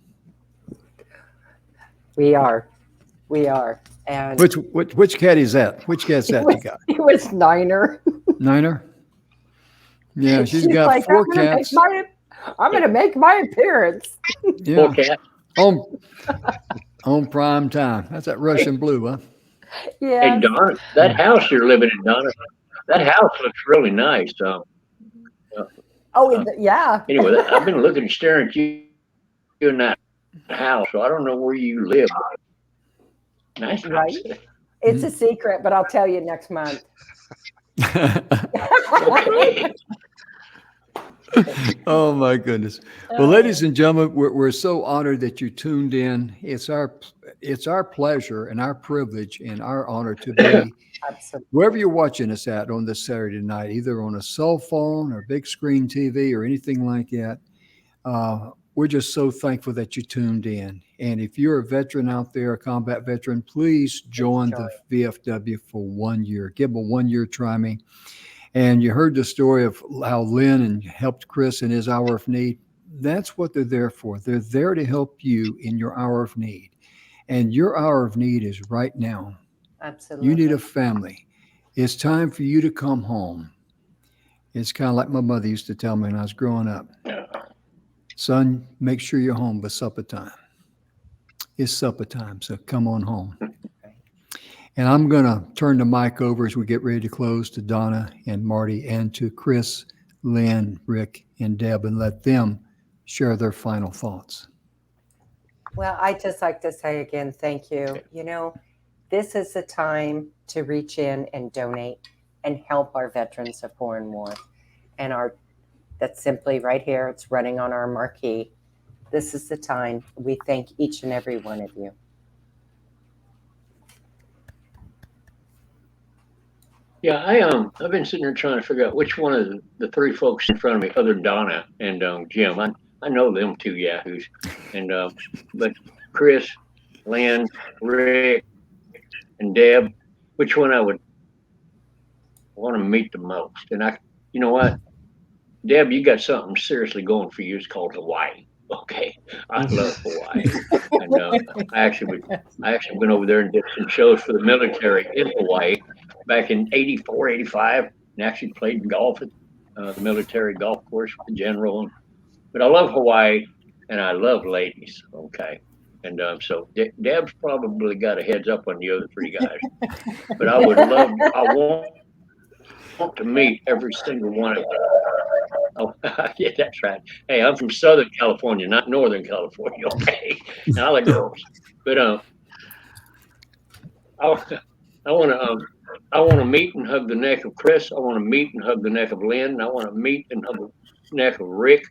We are. And which cat is that? Which cat's that you got? It was Niner. Niner? Yeah, she's got like, 4 cats. I'm going to make my appearance. Yeah. 4 cats. On prime time. That's that Russian blue, huh? Yeah. Hey, Donna, that house you're living in, Donna, that house looks really nice. Yeah. Anyway, I've been looking, staring at you in that house, so I don't know where you live. Nice house. Right? It's a secret, but I'll tell you next month. Okay. Oh my goodness. Well, ladies and gentlemen, we're so honored that you tuned in. It's our pleasure and our privilege and our honor to be wherever you're watching us at on this Saturday night, either on a cell phone or big screen TV or anything like that. we're just so thankful that you tuned in. And if you're a veteran out there, a combat veteran, please join the VFW for 1 year. Give them a 1 year try me. And you heard the story of how Lynn helped Chris in his hour of need. That's what they're there for. They're there to help you in your hour of need. And your hour of need is right now. Absolutely. You need a family. It's time for you to come home. It's kind of like my mother used to tell me when I was growing up. Son, make sure you're home by supper time. It's supper time, so come on home. And I'm going to turn the mic over as we get ready to close to Donna and Marty and to Chris, Lynn, Rick, and Deb, and let them share their final thoughts. Well, I'd just like to say again, thank you. You know, this is the time to reach in and donate and help our veterans of foreign war. And that's simply right here. It's running on our marquee. This is the time. We thank each and every one of you. Yeah, I've been sitting here trying to figure out which one of the three folks in front of me, other than Donna and Jim. I know them two yahoos, and but Chris, Lynn, Rick, and Deb, which one I would want to meet the most? And you know what, Deb, you got something seriously going for you. It's called Hawaii. Okay, I love Hawaii, and I actually went over there and did some shows for the military in Hawaii back in '84, '85, and actually played golf at the military golf course with the general. But I love Hawaii, and I love ladies. Okay, and so Deb's probably got a heads up on the other three guys. But I want to meet every single one of them. Oh, yeah, that's right. Hey, I'm from Southern California, not Northern California. Okay, and I like girls, but I want to meet and hug the neck of Chris. I want to meet and hug the neck of Lynn. I want to meet and hug the neck of Rick.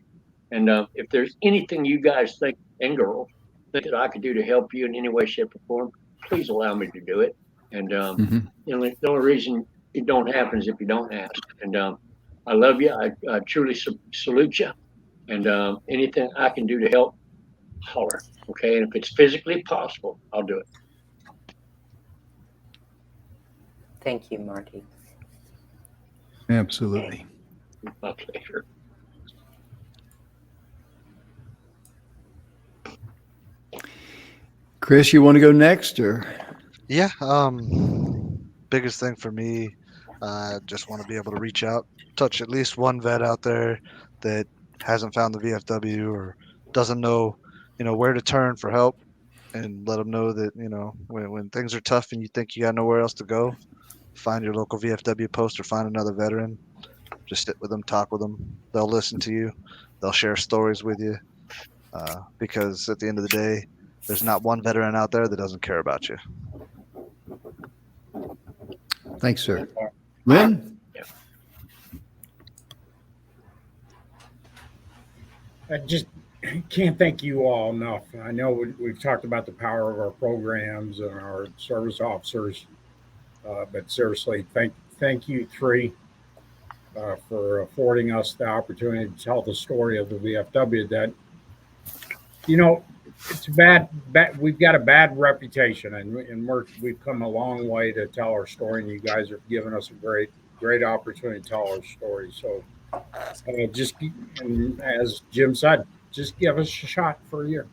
And if there's anything you guys think, and girls, think that I could do to help you in any way, shape, or form, please allow me to do it. And you know, the only reason it don't happen is if you don't ask. And I love you. I truly salute you. And anything I can do to help, holler. Okay. And if it's physically possible, I'll do it. Thank you, Marty. Absolutely. My pleasure. Chris, you want to go next, or? Yeah. Biggest thing for me, just want to be able to reach out, touch at least one vet out there that hasn't found the VFW or doesn't know, where to turn for help, and let them know that, when things are tough and you think you got nowhere else to go, find your local VFW post or find another veteran. Just sit with them, talk with them. They'll listen to you. They'll share stories with you. Because at the end of the day, there's not one veteran out there that doesn't care about you. Thanks, sir. Lynn? I just can't thank you all enough. I know we've talked about the power of our programs and our service officers, but seriously, thank you three for affording us the opportunity to tell the story of the VFW. That, it's bad. We've got a bad reputation, and we've come a long way to tell our story, and you guys have given us a great opportunity to tell our story. So, and as Jim said, just give us a shot for a year.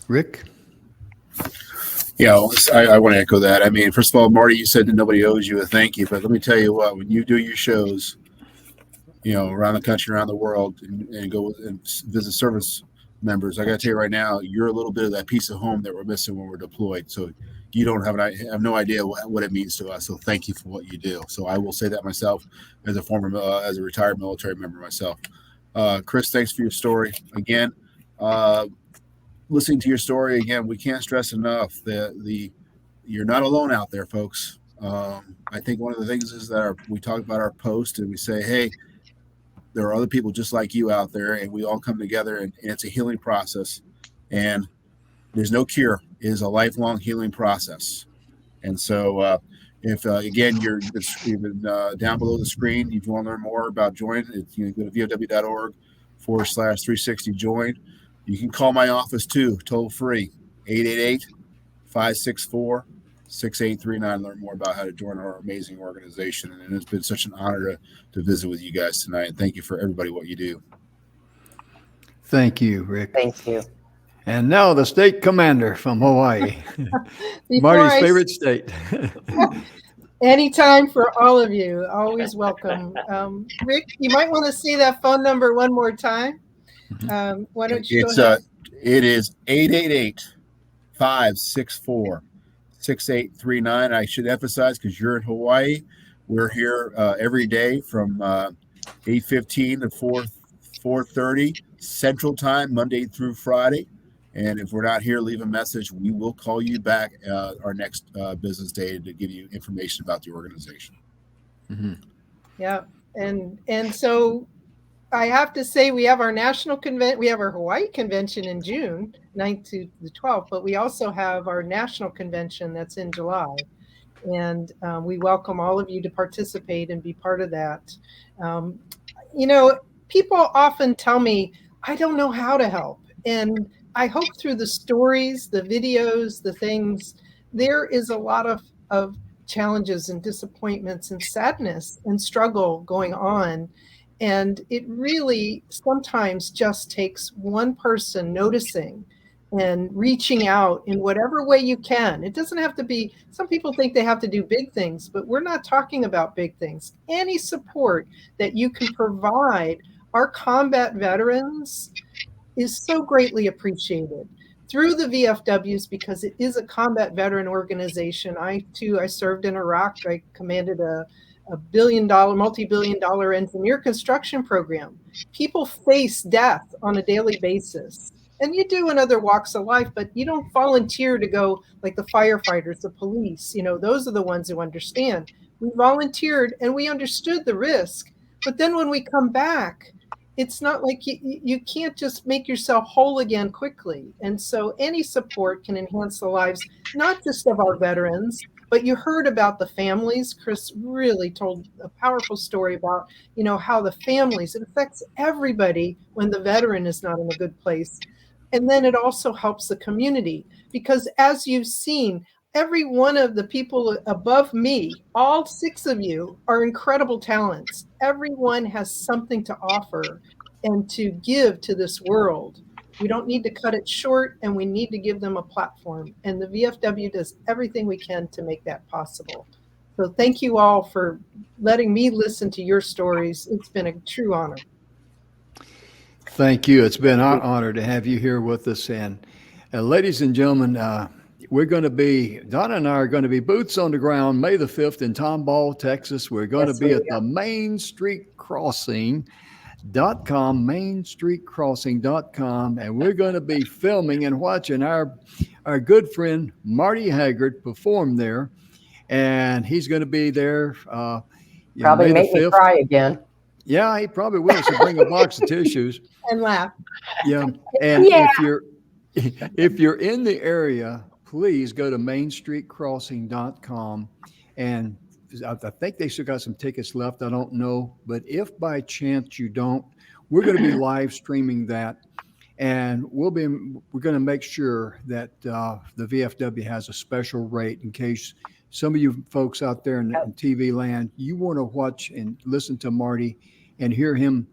Rick? Yeah, I want to echo that. I mean, first of all, Marty, you said that nobody owes you a thank you, but let me tell you what, when you do your shows, around the country, around the world, and go and visit service members, I got to tell you right now, you're a little bit of that piece of home that we're missing when we're deployed. So you don't have no idea what it means to us. So thank you for what you do. So I will say that myself as a retired military member myself. Chris, thanks for your story again. Listening to your story again, we can't stress enough that you're not alone out there, folks. I think one of the things is that we talk about our post and we say, hey, there are other people just like you out there, and we all come together, and it's a healing process. And there's no cure. It is a lifelong healing process. And so If again, you're even down below the screen, if you want to learn more about join, if you go to vfw.org/360 join. You can call my office too, toll free, 888-564-6839. Learn more about how to join our amazing organization. And it's been such an honor to visit with you guys tonight. And thank you for everybody what you do. Thank you, Rick. Thank you. And now the state commander from Hawaii, Marty's favorite state. Anytime for all of you. Always welcome. Rick, you might want to say that phone number one more time. Why don't you go ahead? It is 888-564-6839. I should emphasize, because you're in Hawaii, we're here every day from 8:15 to 4:30 Central Time, Monday through Friday. And if we're not here, leave a message. We will call you back our next business day to give you information about the organization. Mm-hmm. Yeah, and so I have to say, we have our national convention. We have our Hawaii convention in June 9th to the 12th, but we also have our national convention that's in July. And we welcome all of you to participate and be part of that. People often tell me, I don't know how to help. And I hope through the stories, the videos, the things, there is a lot of challenges and disappointments and sadness and struggle going on. And it really sometimes just takes one person noticing and reaching out in whatever way you can. It doesn't have to be, some people think they have to do big things, but we're not talking about big things. Any support that you can provide our combat veterans is so greatly appreciated through the VFWs, because it is a combat veteran organization. I served in Iraq. I commanded a multi-billion-dollar engineer construction program. People face death on a daily basis. And you do in other walks of life, but you don't volunteer to go like the firefighters, the police. Those are the ones who understand. We volunteered and we understood the risk. But then when we come back, it's not like you can't just make yourself whole again quickly. And so any support can enhance the lives, not just of our veterans, but you heard about the families. Chris really told a powerful story about, how the families, it affects everybody when the veteran is not in a good place. And then it also helps the community, because as you've seen, every one of the people above me, all 6 of you, are incredible talents. Everyone has something to offer and to give to this world. We don't need to cut it short, and we need to give them a platform. And the VFW does everything we can to make that possible. So thank you all for letting me listen to your stories. It's been a true honor. Thank you. It's been our honor to have you here with us. And ladies and gentlemen, Donna and I are going to be boots on the ground May the 5th in Tomball, Texas. We're going to be at the Main Street Crossing.com, mainstreetcrossing.com, and we're going to be filming and watching our good friend Marty Haggard perform there, and he's going to be there. Probably make me cry again. Yeah, he probably will. So bring a box of tissues and laugh. Yeah, and if you're in the area, please go to mainstreetcrossing.com, and I think they still got some tickets left. I don't know. But if by chance you don't, we're going to be live streaming that. And we're going to make sure that the VFW has a special rate in case some of you folks out there in TV land, you want to watch and listen to Marty and hear him,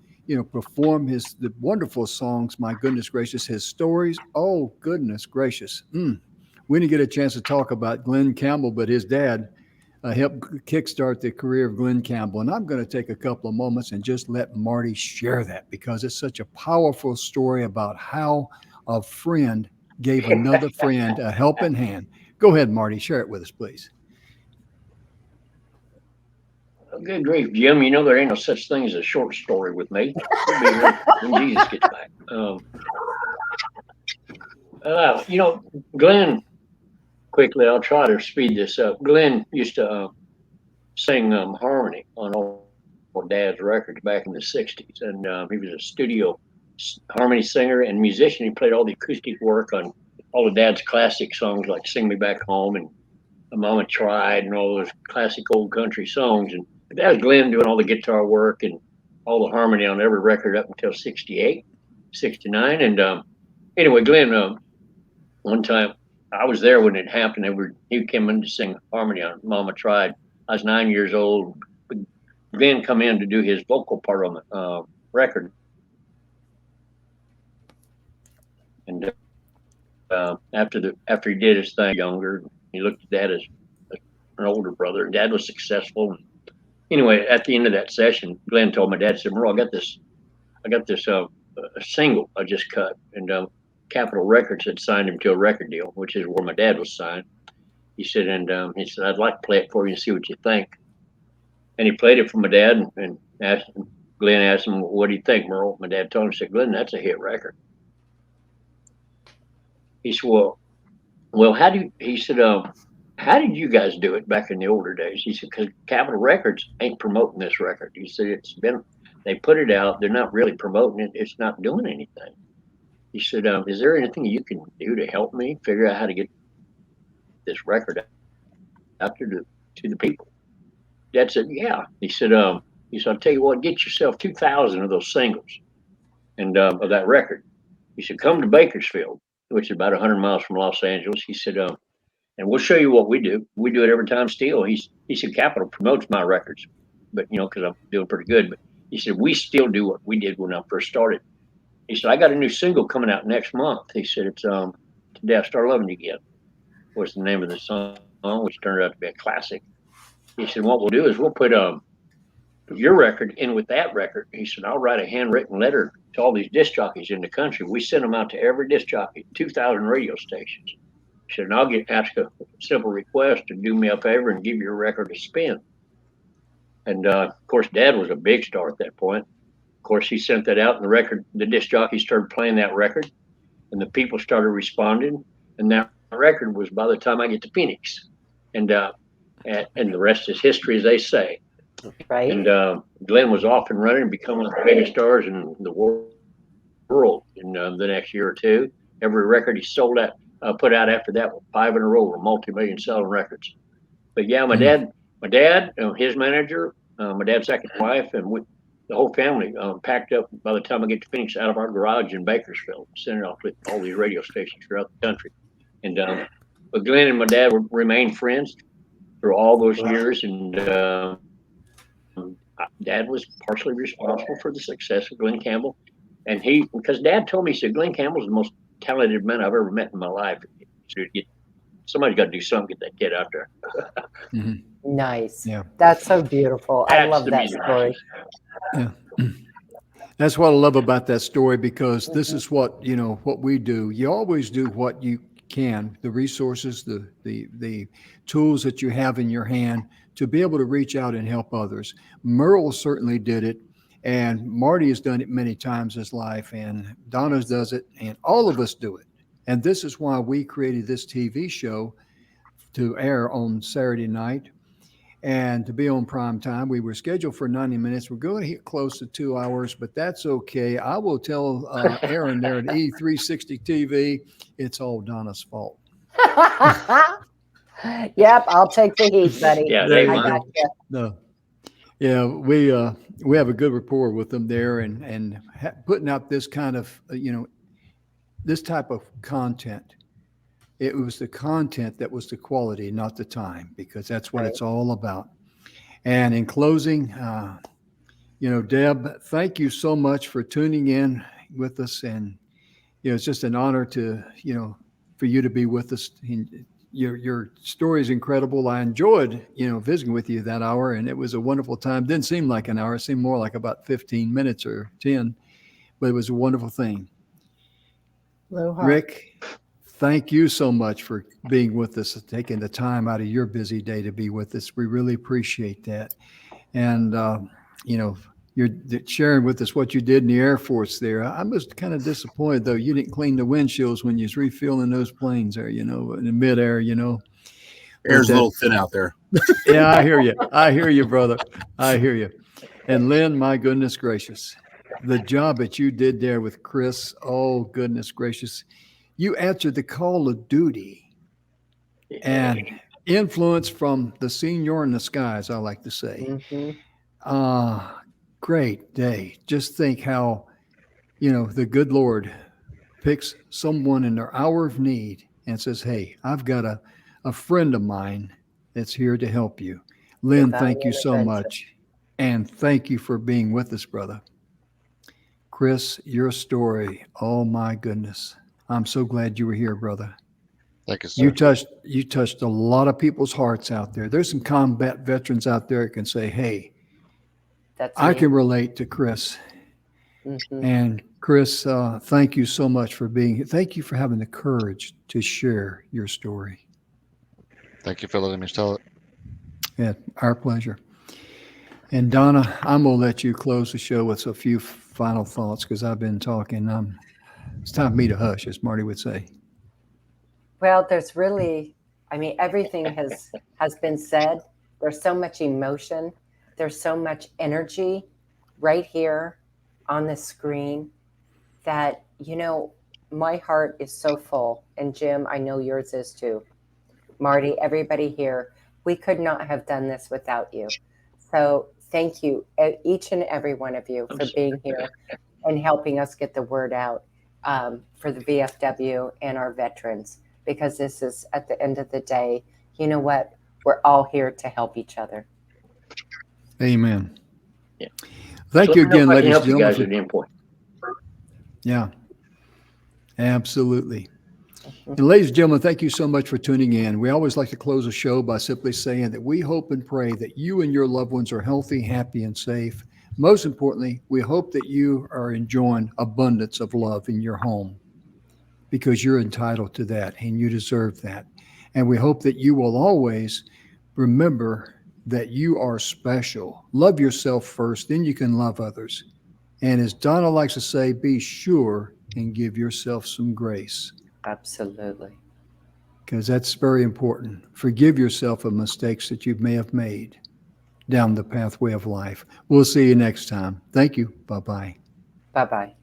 perform the wonderful songs. My goodness gracious, his stories. Oh, goodness gracious. We didn't get a chance to talk about Glenn Campbell, but his dad helped kickstart the career of Glenn Campbell. And I'm going to take a couple of moments and just let Marty share that, because it's such a powerful story about how a friend gave another friend a helping hand. Go ahead, Marty, share it with us, please. Good grief, Jim. There ain't no such thing as a short story with me. When Jesus gets back. Glenn, quickly, I'll try to speed this up. Glenn used to sing harmony on all Dad's records back in the 60s. And he was a studio harmony singer and musician. He played all the acoustic work on all of Dad's classic songs like Sing Me Back Home and Mama Tried and all those classic old country songs. And that was Glenn doing all the guitar work and all the harmony on every record up until 68, 69. And anyway, Glenn, one time I was there when it happened. He came in to sing harmony on Mama Tried. I was 9 years old. Glenn come in to do his vocal part on the record. And after he did his thing younger, he looked at Dad as an older brother. Dad was successful. Anyway, at the end of that session, Glenn told my dad, said, Merle, I got this a single I just cut. And Capitol Records had signed him to a record deal, which is where my dad was signed. He said, I'd like to play it for you and see what you think. And he played it for my dad and Glenn asked him, what do you think, Merle? My dad told him, he said, Glenn, that's a hit record. He said, well, how did you guys do it back in the older days? He said, because Capitol Records ain't promoting this record. He said, they put it out. They're not really promoting it. It's not doing anything. He said, is there anything you can do to help me figure out how to get this record out to the people? Dad said, yeah. He said, I'll tell you what, get yourself 2,000 of those singles and of that record. He said, come to Bakersfield, which is about 100 miles from Los Angeles. He said, and we'll show you what we do. We do it every time still. He said, Capitol promotes my records, but because I'm doing pretty good. But he said, we still do what we did when I first started. He said, I got a new single coming out next month. He said, it's Today I Start Loving You Again was the name of the song, which turned out to be a classic. He said, what we'll do is we'll put your record in with that record. He said, I'll write a handwritten letter to all these disc jockeys in the country. We send them out to every disc jockey, 2,000 radio stations. He said, and I'll ask a simple request to do me a favor and give your record a spin. And of course, Dad was a big star at that point. Of course, he sent that out, and the disc jockeys started playing that record, and the people started responding. And that record was By the Time I Get to Phoenix, and the rest is history, as they say. Right. And Glenn was off and running and becoming one of the biggest stars in the world in the next year or two. Every record he sold put out after that, 5 in a row, were multi-million selling records. But yeah, my dad, his manager, my dad's second wife, and the whole family packed up By the Time I Get to Phoenix out of our garage in Bakersfield, sent it off to all these radio stations throughout the country. And but Glenn and my dad remained friends through all those years, and Dad was partially responsible for the success of Glenn Campbell. And because Dad told me, he said, Glenn Campbell's the most talented man I've ever met in my life. Somebody's got to do something, get that kid out there. Mm-hmm. Nice. Yeah. That's so beautiful. I love that story. Yeah. That's what I love about that story, because this is what we do. You always do what you can, the resources, the tools that you have in your hand to be able to reach out and help others. Merle certainly did it, and Marty has done it many times in his life, and Donna does it, and all of us do it. And this is why we created this TV show to air on Saturday night and to be on prime time. We were scheduled for 90 minutes. We're going to hit close to 2 hours, but that's okay. I will tell Aaron there at E360 TV, it's all Donna's fault. Yep, I'll take the heat, buddy. Yeah, I got you. No. Yeah, we have a good rapport with them there, and putting out this kind of, this type of content. It was the content that was the quality, not the time, because that's what it's all about. And in closing, Deb, thank you so much for tuning in with us. And, it's just an honor to, for you to be with us. Your story is incredible. I enjoyed, visiting with you that hour, and it was a wonderful time. Didn't seem like an hour. It seemed more like about 15 minutes or 10, but it was a wonderful thing. Aloha. Rick, thank you so much for being with us, taking the time out of your busy day to be with us. We really appreciate that. And, you're sharing with us what you did in the Air Force there. I was kind of disappointed, though. You didn't clean the windshields when you was refueling those planes there, in the midair, Air's a little thin out there. Yeah, I hear you. I hear you, brother. I hear you. And Lynn, my goodness gracious, the job that you did there with Chris, oh, goodness gracious. You answered the call of duty. And influence from the senior in the sky, as I like to say. Mm-hmm. Great day. Just think how, the good Lord picks someone in their hour of need and says, hey, I've got a friend of mine that's here to help you. Lynn, Divine thank you so intervention. much. And thank you for being with us, brother. Chris, your story. Oh my goodness. I'm so glad you were here, brother. Thank you, sir. You touched a lot of people's hearts out there. There's some combat veterans out there that can say, hey, That's I me. can relate to Chris. Mhm. And Chris, thank you so much for being here. Thank you for having the courage to share your story. Thank you for letting me tell it. Yeah, our pleasure. And Donna, I'm going to let you close the show with a few final thoughts because I've been talking. It's time for me to hush, as Marty would say. Well, there's really, everything has been said. There's so much emotion. There's so much energy right here on the screen that, my heart is so full. And Jim, I know yours is too. Marty, everybody here, we could not have done this without you. So thank you, each and every one of you, for being here and helping us get the word out for the VFW and our veterans, because this is, at the end of the day, you know what? We're all here to help each other. Amen. Yeah. Thank you again, ladies and help you gentlemen. guys at any point. Yeah, absolutely. And ladies and gentlemen, thank you so much for tuning in. We always like to close a show by simply saying that we hope and pray that you and your loved ones are healthy, happy, and safe. Most importantly, we hope that you are enjoying abundance of love in your home, because you're entitled to that and you deserve that. And we hope that you will always remember that you are special. Love yourself first, then you can love others. And as Donna likes to say, be sure and give yourself some grace. Absolutely. Because that's very important. Forgive yourself of mistakes that you may have made down the pathway of life. We'll see you next time. Thank you. Bye-bye. Bye-bye.